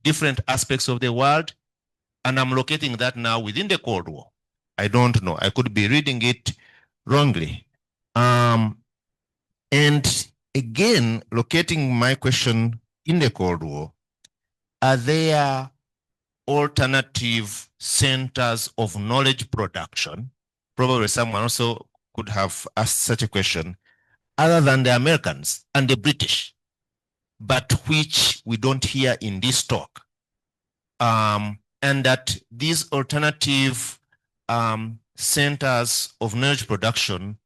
different aspects of the world? And I'm locating that now within the Cold War. I don't know. I could be reading it wrongly. And again, locating my question in the Cold War, are there alternative centers of knowledge production? Probably someone also could have asked such a question, other than the Americans and the British, but which we don't hear in this talk. and that these alternative centers of knowledge production,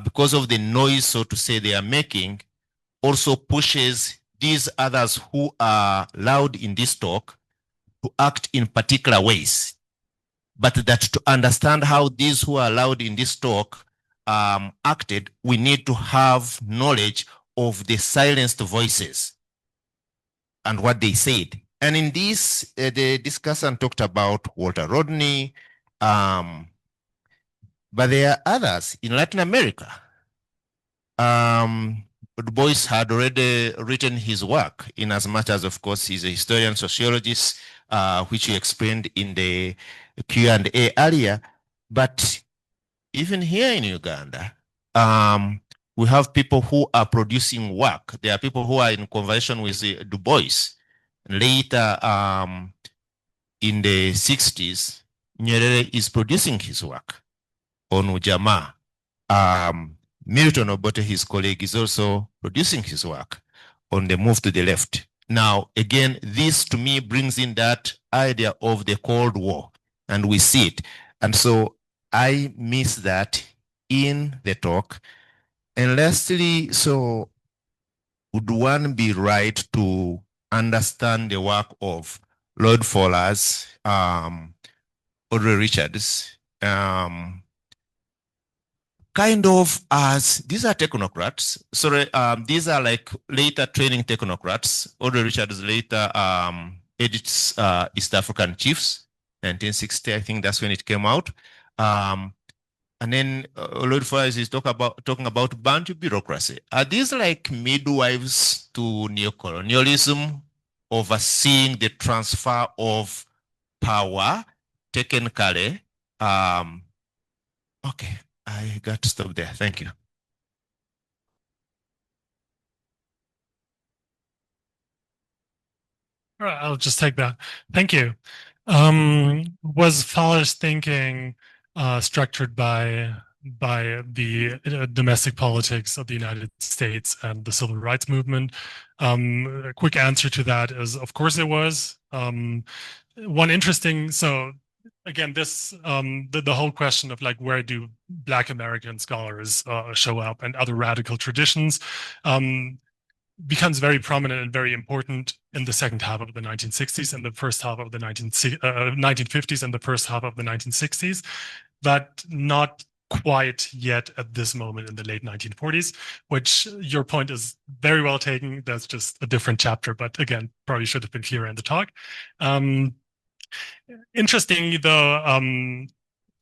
because of the noise, so to say, they are making, also pushes these others who are loud in this talk to act in particular ways. But that to understand how these who are loud in this talk acted, we need to have knowledge of the silenced voices and what they said. And in this, the discussant talked about Walter Rodney, but there are others in Latin America. Du Bois had already written his work, in as much as, of course, he's a historian, sociologist, which he explained in the Q&A earlier. But even here in Uganda, we have people who are producing work. There are people who are in conversation with Du Bois. Later, in the 60s, Nyerere is producing his work on Ujamaa. Milton Obote, his colleague, is also producing his work on the move to the left. Now, again, this to me brings in that idea of the Cold War, and we see it. And so I miss that in the talk. And lastly, so would one be right to understand the work of Lloyd Fallers, Audrey Richards, kind of as, these are technocrats. Sorry, these are like later training technocrats. Audrey Richards later edits East African Chiefs, 1960, I think that's when it came out. And then Lloyd Fallers is talking about Bantu bureaucracy. Are these like midwives to neocolonialism, overseeing the transfer of power technically? Okay, I got to stop there. Thank you. All right, I'll just take that. Thank you. Was Fallers' thinking structured by the domestic politics of the United States and the civil rights movement? A quick answer to that is, of course, it was. One interesting, so again, this the whole question of like, where do Black American scholars show up and other radical traditions becomes very prominent and very important in the second half of the 1960s and the first half of the 1950s and the first half of the 1960s, but not quite yet at this moment in the late 1940s, which your point is very well taken. That's just a different chapter, but again, probably should have been clearer in the talk. Interestingly, though,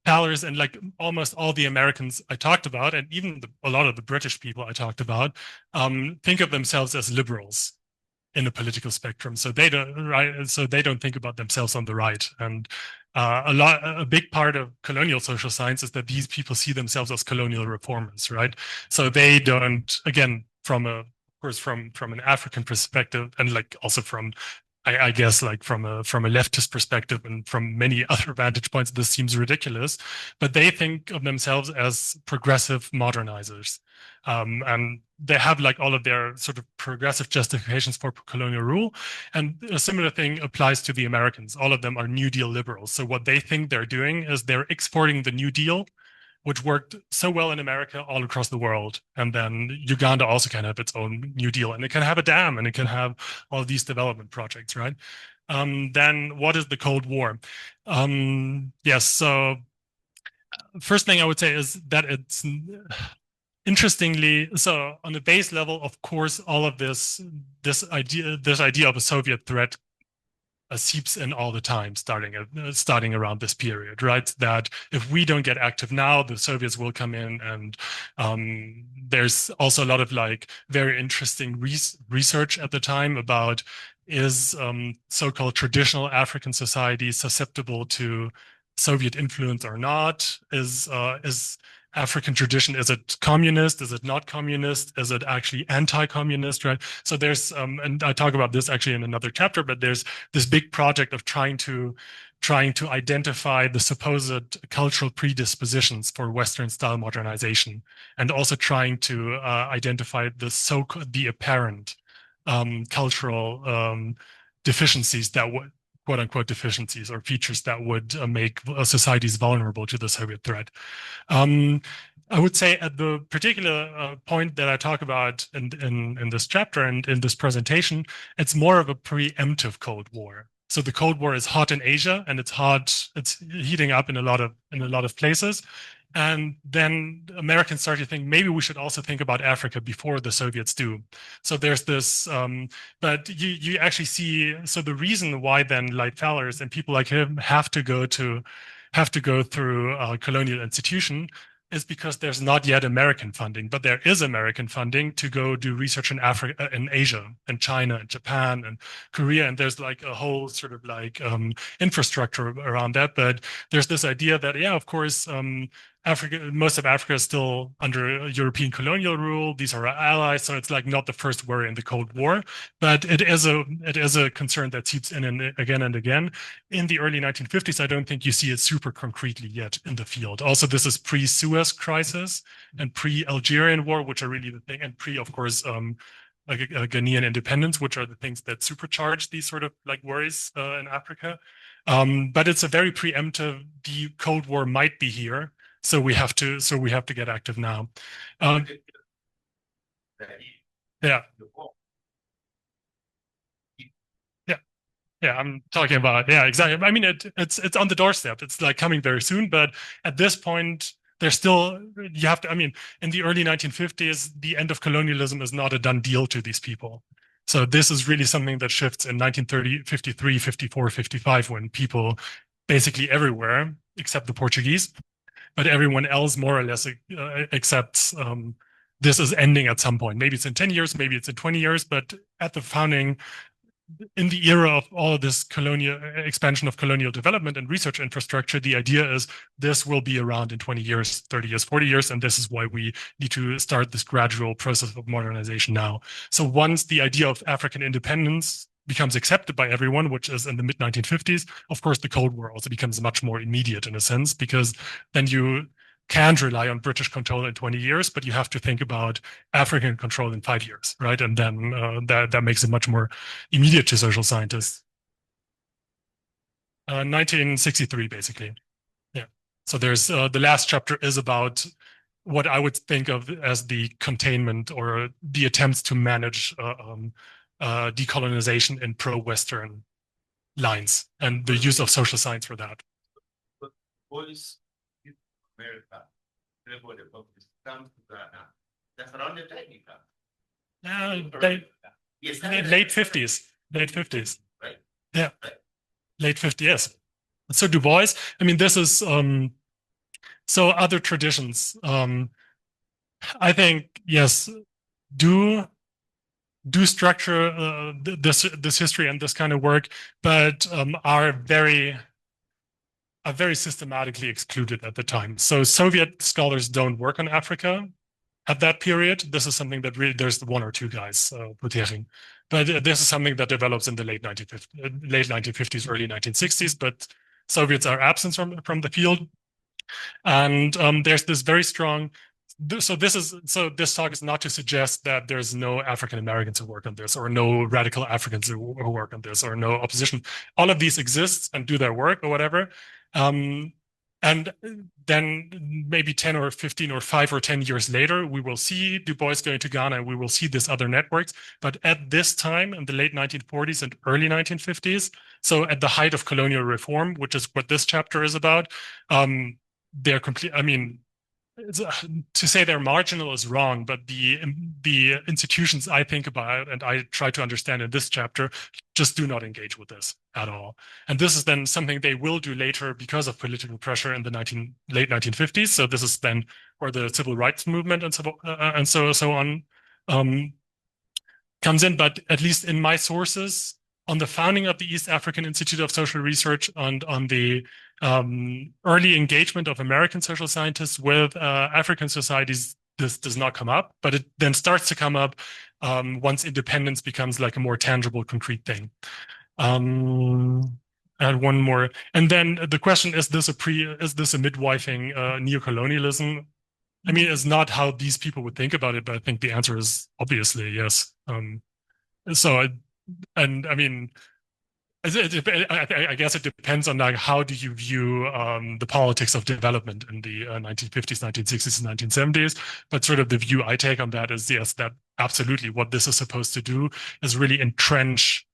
Fallers and like almost all the Americans I talked about, and even a lot of the British people I talked about, think of themselves as liberals in the political spectrum. So they don't, right? So they don't think about themselves on the right. And a big part of colonial social science is that these people see themselves as colonial reformers, right? So they don't, again, of course, from an African perspective, and like also from, I guess, like from a leftist perspective and from many other vantage points, this seems ridiculous, but they think of themselves as progressive modernizers. And they have like all of their sort of progressive justifications for colonial rule. And a similar thing applies to the Americans. All of them are New Deal liberals. So what they think they're doing is they're exporting the New Deal, which worked so well in America all across the world. And then Uganda also can have its own New Deal, and it can have a dam, and it can have all of these development projects, right? Then what is the Cold War? Yes, so first thing I would say is that it's interestingly, so on the base level, of course, all of this idea of a Soviet threat seeps in all the time, starting around this period, right? That if we don't get active now, the Soviets will come in, and there's also a lot of like very interesting research at the time about is so-called traditional African society susceptible to Soviet influence or not? Is African tradition, is it communist? Is it not communist? Is it actually anti-communist, right? So there's, and I talk about this actually in another chapter, but there's this big project of trying to identify the supposed cultural predispositions for Western style modernization, and also trying to identify the apparent cultural deficiencies that quote unquote deficiencies or features that would make societies vulnerable to the Soviet threat. I would say at the particular point that I talk about in this chapter and in this presentation, it's more of a preemptive Cold War. So the Cold War is hot in Asia, and it's heating up in a lot of places. And then Americans start to think maybe we should also think about Africa before the Soviets do. So there's this, but you actually see, so the reason why then Lloyd Fallers and people like him have to go through a colonial institution is because there's not yet American funding, but there is American funding to go do research in Africa, in Asia, and China, and Japan, and Korea, and there's like a whole sort of like infrastructure around that. But there's this idea that, yeah, of course, most of Africa is still under European colonial rule. These are our allies, so it's like not the first worry in the Cold War, but it is a concern that seeps in and again and again. In the early 1950s, I don't think you see it super concretely yet in the field. Also, this is pre-Suez crisis and pre-Algerian war, which are really the thing, and pre, of course, like Ghanaian independence, which are the things that supercharge these sort of like worries in Africa. But it's a very preemptive. The Cold War might be here. So we have to get active now. Yeah. Yeah, I'm talking about, yeah, exactly. I mean, it's on the doorstep. It's like coming very soon, but at this point, there's still, you have to, I mean, in the early 1950s, the end of colonialism is not a done deal to these people. So this is really something that shifts in 1930, 53, 54, 55, when people basically everywhere, except the Portuguese, but everyone else more or less accepts this is ending at some point. Maybe it's in 10 years, maybe it's in 20 years, but at the founding, in the era of all of this colonial expansion of colonial development and research infrastructure, the idea is this will be around in 20 years, 30 years, 40 years, and this is why we need to start this gradual process of modernization now. So once the idea of African independence becomes accepted by everyone, which is in the mid-1950s, of course, the Cold War also becomes much more immediate in a sense, because then you can't rely on British control in 20 years, but you have to think about African control in 5 years, right? And then that makes it much more immediate to social scientists. 1963, basically. Yeah. So there's the last chapter is about what I would think of as the containment or the attempts to manage decolonization in pro-Western lines and the use of social science for that. Boys, America, comes to Ghana. That's around the time. Yes, late 50s. Late 50s. Right. Yeah. Right. Late 50s, yes. So Du Bois, I mean, this is so other traditions. I think, yes, do structure this history and this kind of work, but are very systematically excluded at the time. So Soviet scholars don't work on Africa at that period. This is something that really, there's one or two guys, Buterin. But this is something that develops in the late 1950s, early 1960s, but Soviets are absent from the field. And there's this very strong, so this talk is not to suggest that there's no African Americans who work on this, or no radical Africans who work on this, or no opposition. All of these exist and do their work or whatever. And then maybe 10 or 15 or 5 or 10 years later, we will see Du Bois going to Ghana, and we will see these other networks. But at this time, in the late 1940s and early 1950s, so at the height of colonial reform, which is what this chapter is about, they're complete. I mean, to say they're marginal is wrong, but the institutions I think about and I try to understand in this chapter just do not engage with this at all. And this is then something they will do later because of political pressure in the late 1950s. So this is then where the civil rights movement and so on comes in. But at least in my sources, on the founding of the East African Institute of Social Research and on the early engagement of American social scientists with African societies, this does not come up, but it then starts to come up once independence becomes like a more tangible, concrete thing. And one more, and then the question: is this a midwifing neocolonialism? I mean, it's not how these people would think about it, but I think the answer is obviously yes. I mean, I guess it depends on like how do you view the politics of development in the 1950s, 1960s, and 1970s. But sort of the view I take on that is yes, that absolutely what this is supposed to do is really entrench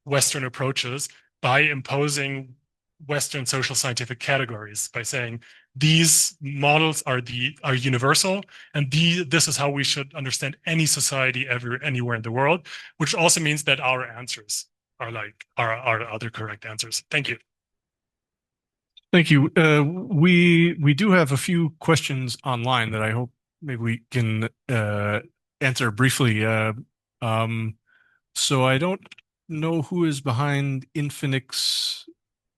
Western approaches by imposing Western social scientific categories by saying these models are universal, and this is how we should understand any society anywhere in the world, which also means that our answers are other correct answers. Thank you. Thank you. We do have a few questions online that I hope maybe we can answer briefly. So I don't know who is behind Infinix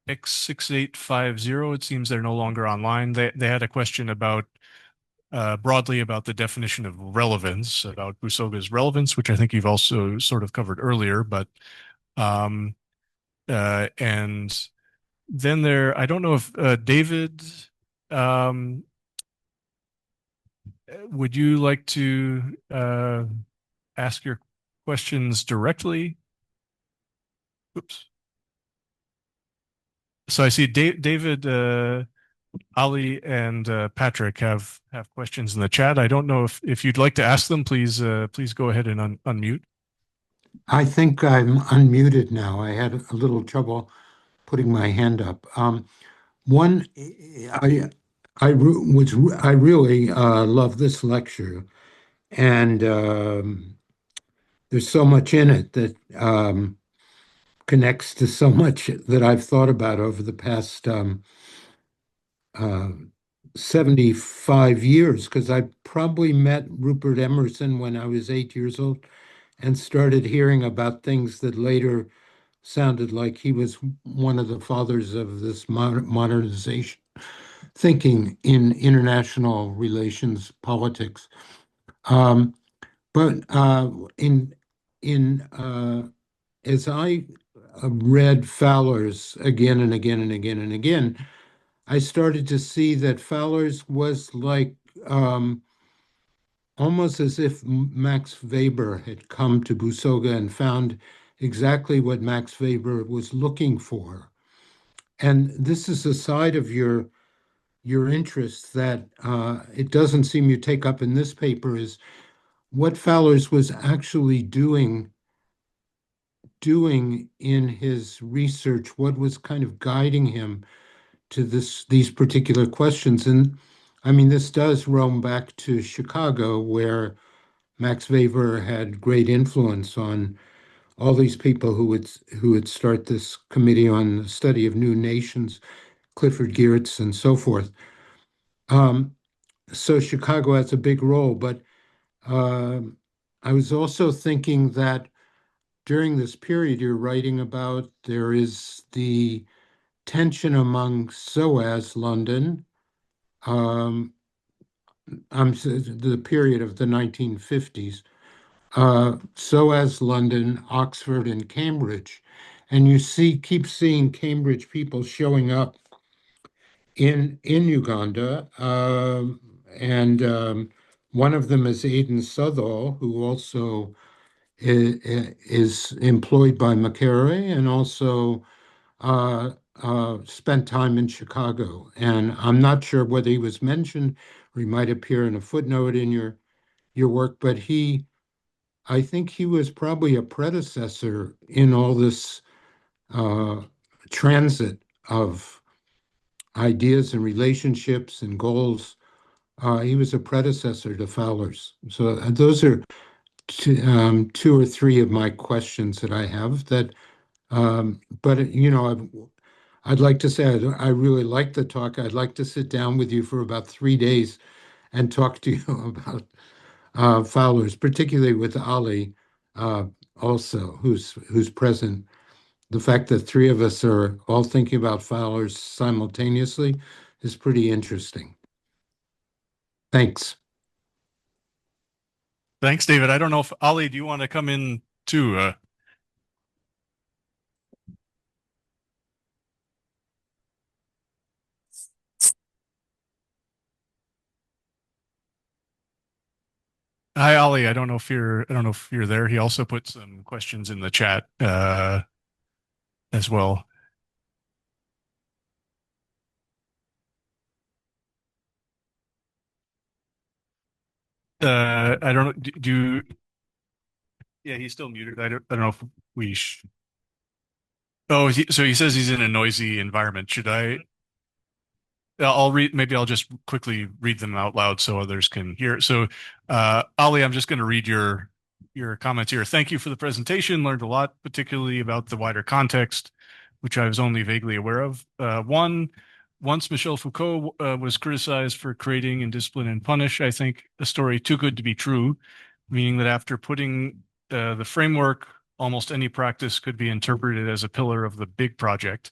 X6850. It seems they're no longer online. They had a question about broadly about the definition of relevance, about Busoga's relevance, which I think you've also sort of covered earlier. But and then I don't know if David, would you like to ask your questions directly? Oops. So I see David, Ali, and Patrick have questions in the chat. I don't know if you'd like to ask them. Please go ahead and unmute. I think I'm unmuted now. I had a little trouble putting my hand up. One, I really love this lecture, and there's so much in it that connects to so much that I've thought about over the past 75 years, because I probably met Rupert Emerson when I was 8 years old and started hearing about things that later sounded like he was one of the fathers of this modernization thinking in international relations politics. But as I read Fallers again and again and again and again, I started to see that Fallers was like almost as if Max Weber had come to Busoga and found exactly what Max Weber was looking for. And this is a side of your interest that it doesn't seem you take up in this paper, is what Fallers was actually doing in his research, what was kind of guiding him to these particular questions. And I mean, this does roam back to Chicago, where Max Weber had great influence on all these people who would start this committee on the study of new nations, Clifford Geertz and so forth. So Chicago has a big role, but I was also thinking that during this period you're writing about, there is the tension among SOAS London, the period of the 1950s, SOAS London, Oxford, and Cambridge. And you keep seeing Cambridge people showing up in Uganda. And one of them is Aidan Southall, who also is employed by Makerere and also spent time in Chicago. And I'm not sure whether he was mentioned or he might appear in a footnote in your work, but I think he was probably a predecessor in all this transit of ideas and relationships and goals. He was a predecessor to Fowler's. So those are two or three of my questions that I have. But I'd like to say I really like the talk. I'd like to sit down with you for about 3 days and talk to you about Fowler's, particularly with Ali, also, who's present. The fact that three of us are all thinking about Fowler's simultaneously is pretty interesting. Thanks. Thanks, David. I don't know if Ali, do you want to come in too? Hi, Ali. I don't know if you're there. He also put some questions in the chat. as well. I don't know. Yeah, he's still muted. I don't know if we. Oh, so he says he's in a noisy environment. Should I? I'll read. Maybe I'll just quickly read them out loud so others can hear. So, Ali, I'm just going to read your comments here. Thank you for the presentation. Learned a lot, particularly about the wider context, which I was only vaguely aware of. Once Michel Foucault was criticized for creating in Discipline and Punish, I think a story too good to be true, meaning that after putting the framework, almost any practice could be interpreted as a pillar of the big project.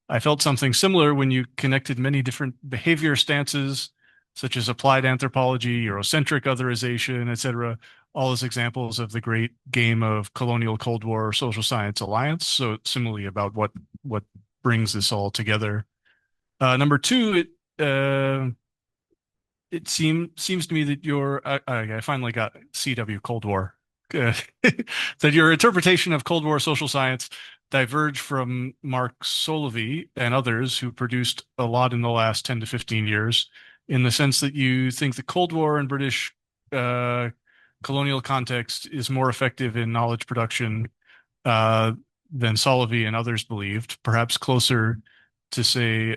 I felt something similar when you connected many different behavior stances, such as applied anthropology, Eurocentric otherization, etc., all as examples of the great game of colonial Cold War social science alliance. So similarly about what brings this all together. Number two, it seems to me that I finally got CW Cold War. That your interpretation of Cold War social science diverged from Mark Solovey and others who produced a lot in the last 10 to 15 years, in the sense that you think the Cold War and British colonial context is more effective in knowledge production than Solovey and others believed, perhaps closer to, say,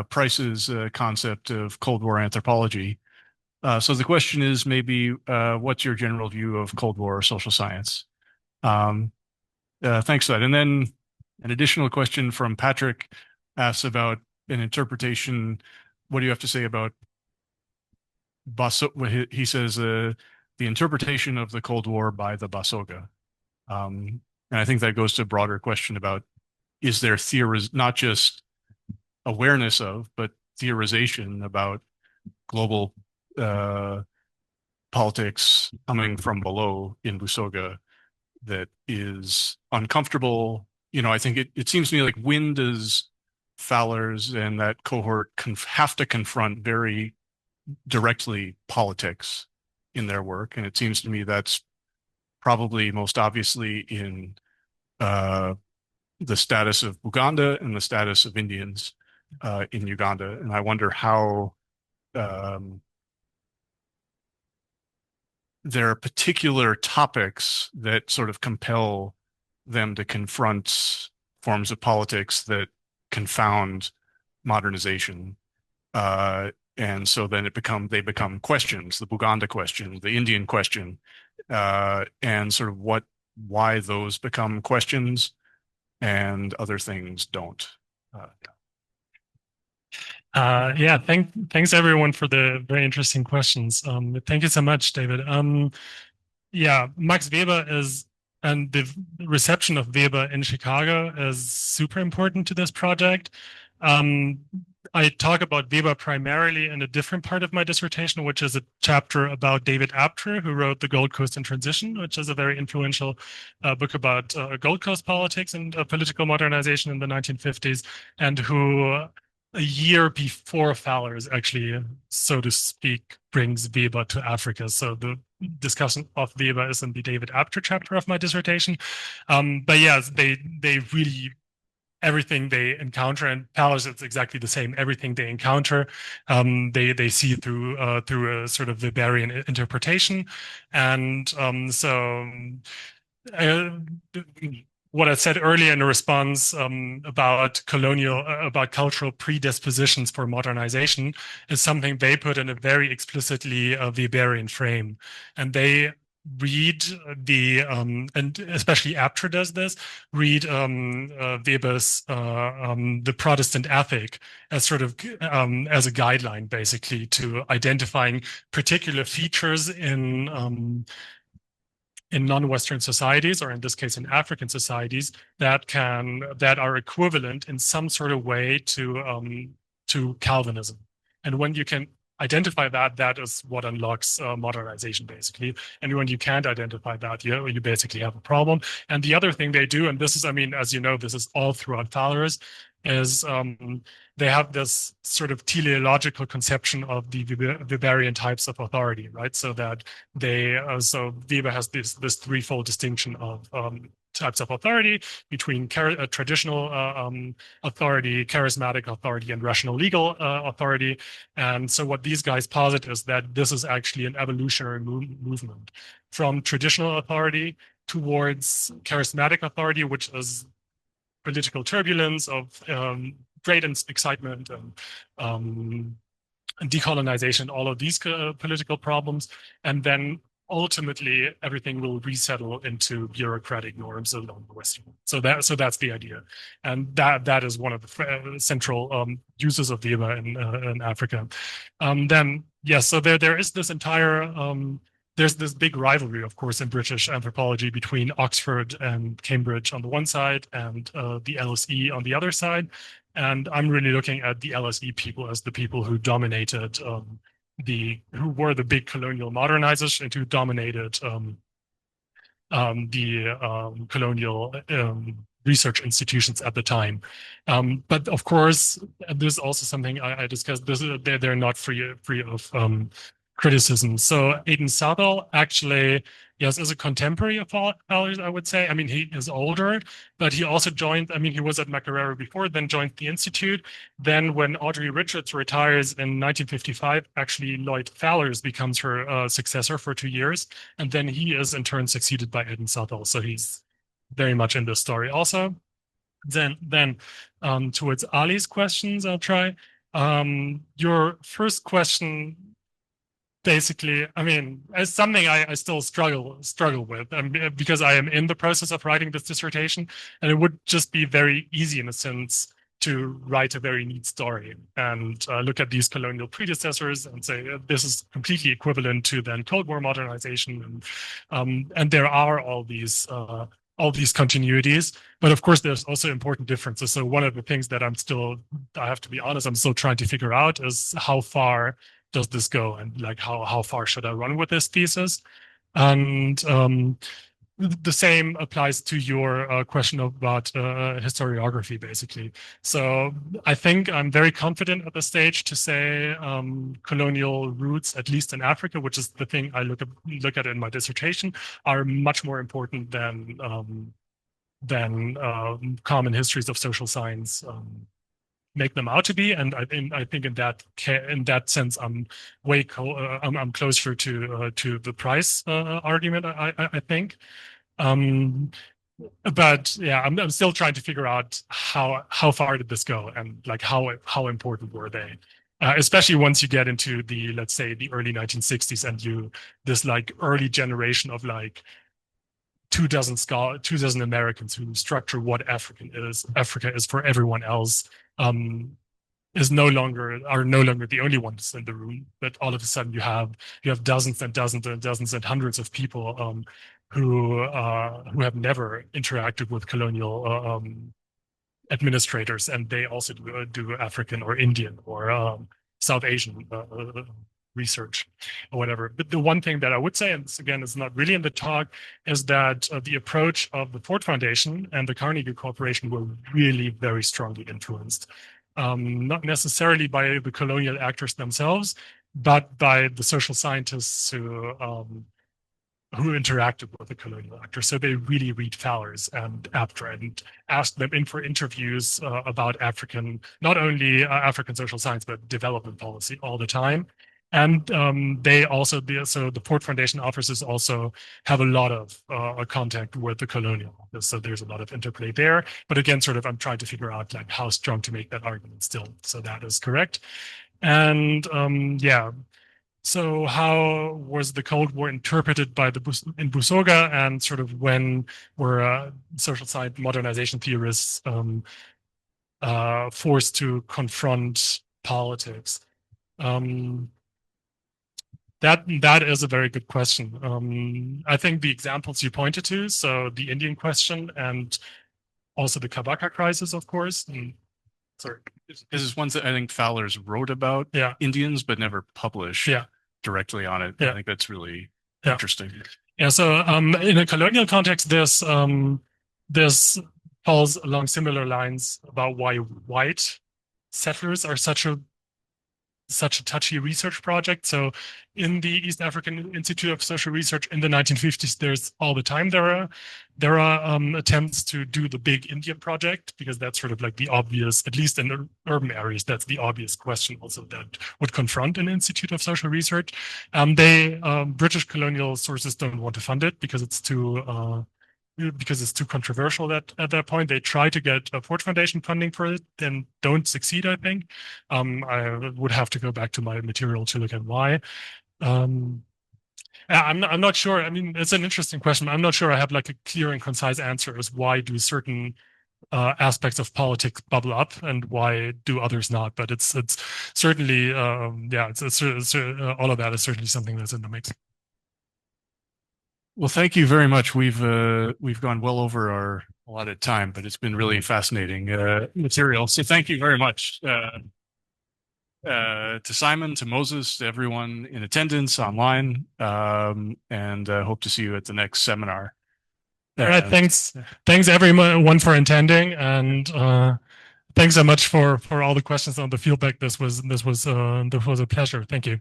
Price's concept of Cold War anthropology. So the question is maybe, what's your general view of Cold War social science? Thanks for that. And then an additional question from Patrick asks about an interpretation. What do you have to say about he says the interpretation of the Cold War by the Busoga. And I think that goes to a broader question about, is there not just awareness of, but theorization about global politics coming from below in Busoga that is uncomfortable. I think it seems to me like when does Fallers and that cohort have to confront very directly politics in their work? And it seems to me that's probably most obviously in the status of Buganda and the status of Indians in Uganda. And I wonder how there are particular topics that sort of compel them to confront forms of politics that confound modernization. And so then they become questions, the Buganda question, the Indian question, and sort of why those become questions and other things don't. Thanks everyone for the very interesting questions. Thank you so much, David. Max Weber and the reception of Weber in Chicago is super important to this project. I talk about Weber primarily in a different part of my dissertation, which is a chapter about David Apter, who wrote The Gold Coast in Transition, which is a very influential book about Gold Coast politics and political modernization in the 1950s, and who a year before Fallers actually, so to speak, brings Weber to Africa. So the discussion of Weber is in the David Apter chapter of my dissertation. But yes, they really, everything they encounter, and Fallers, it's exactly the same. Everything they encounter, they see through a sort of Weberian interpretation, and what I said earlier in the response about cultural predispositions for modernization is something they put in a very explicitly Weberian frame, and they read and especially Apter does this, read Weber's The Protestant Ethic as sort of as a guideline, basically, to identifying particular features in non-Western societies, or in this case in African societies, that are equivalent in some sort of way to Calvinism. And when you can identify that is what unlocks modernization, basically. And when you can't identify that, you basically have a problem. And the other thing they do, and this is, I mean, as you know, this is all throughout Fallers, is they have this sort of teleological conception of the Weberian types of authority, right? So that so Weber has this threefold distinction of types of authority between traditional authority, charismatic authority, and rational legal authority. And so what these guys posit is that this is actually an evolutionary movement from traditional authority towards charismatic authority, which is political turbulence of great excitement and decolonization, all of these political problems. And then ultimately everything will resettle into bureaucratic norms along the Western. So that's the idea, and that is one of the central uses of the IMA in Africa. Then yes, so there is this entire there's this big rivalry, of course, in British anthropology between Oxford and Cambridge on the one side and the LSE on the other side. And I'm really looking at the LSE people as the people who dominated who were the big colonial modernizers and who dominated the colonial research institutions at the time. But of course, there's also something I discussed. They're not free of criticism. So Aidan Southall actually, yes, is a contemporary of Fallers, I would say. I mean, he is older, but he also joined, I mean, he was at Makerere before, then joined the Institute. Then when Audrey Richards retires in 1955, actually Lloyd Fallers becomes her successor for 2 years. And then he is in turn succeeded by Aidan Southall. So he's very much in this story also. Then towards Ali's questions, I'll try. Your first question, basically, I mean, as something I still struggle with, because I am in the process of writing this dissertation, and it would just be very easy in a sense to write a very neat story and look at these colonial predecessors and say this is completely equivalent to then Cold War modernization, and there are all these continuities, but of course there's also important differences. So one of the things that I have to be honest, I'm still trying to figure out is how far does this go, and like how far should I run with this thesis? And the same applies to your question about historiography, basically. So I think I'm very confident at this stage to say colonial roots, at least in Africa, which is the thing I look at in my dissertation, are much more important than common histories of social science make them out to be. And I think in that sense, I'm I'm closer to the Price argument. I think. But yeah, I'm still trying to figure out how far did this go, and like how important were they, especially once you get into the, let's say, the early 1960s, and this like early generation of like 2,000 Americans who structure what Africa is for everyone else, are no longer the only ones in the room. But all of a sudden you have dozens and dozens and dozens and hundreds of people who have never interacted with colonial administrators, and they also do African or Indian or South Asian research or whatever. But the one thing that I would say, and this again is not really in the talk, is that the approach of the Ford Foundation and the Carnegie Corporation were really very strongly influenced, not necessarily by the colonial actors themselves, but by the social scientists who interacted with the colonial actors. So they really read Fallers and Aptra and asked them in for interviews about not only African social science, but development policy all the time. And so the Ford Foundation officers also have a lot of contact with the colonial office. So there's a lot of interplay there. But again, sort of, I'm trying to figure out like how strong to make that argument still. So that is correct. And yeah. So how was the Cold War interpreted by in Busoga, and sort of when were social science modernization theorists forced to confront politics? That is a very good question. I think the examples you pointed to, so the Indian question and also the Kabaka crisis, of course. Sorry. This is ones that I think Fallers wrote about Indians, but never published directly on it. I think that's really interesting. Yeah. So in a colonial context, this falls along similar lines about why white settlers are such a such a touchy research project. So in the East African Institute of Social Research in the 1950s, there's all the time there are attempts to do the big Indian project, because that's sort of like the obvious, at least in urban areas, that's the obvious question also that would confront an Institute of Social Research. British colonial sources don't want to fund it because it's too controversial at that point. They try to get a Ford Foundation funding for it and don't succeed, I think. I would have to go back to my material to look at why. I'm not sure. I mean, it's an interesting question. I'm not sure I have like a clear and concise answer as why do certain aspects of politics bubble up and why do others not. But it's certainly, it's all of that is certainly something that's in the mix. Well, thank you very much. We've gone well over our allotted time, but it's been really fascinating material. So thank you very much to Simon, to Moses, to everyone in attendance online, and hope to see you at the next seminar. All right, thanks everyone for attending, and thanks so much for all the questions on the feedback. This was a pleasure. Thank you.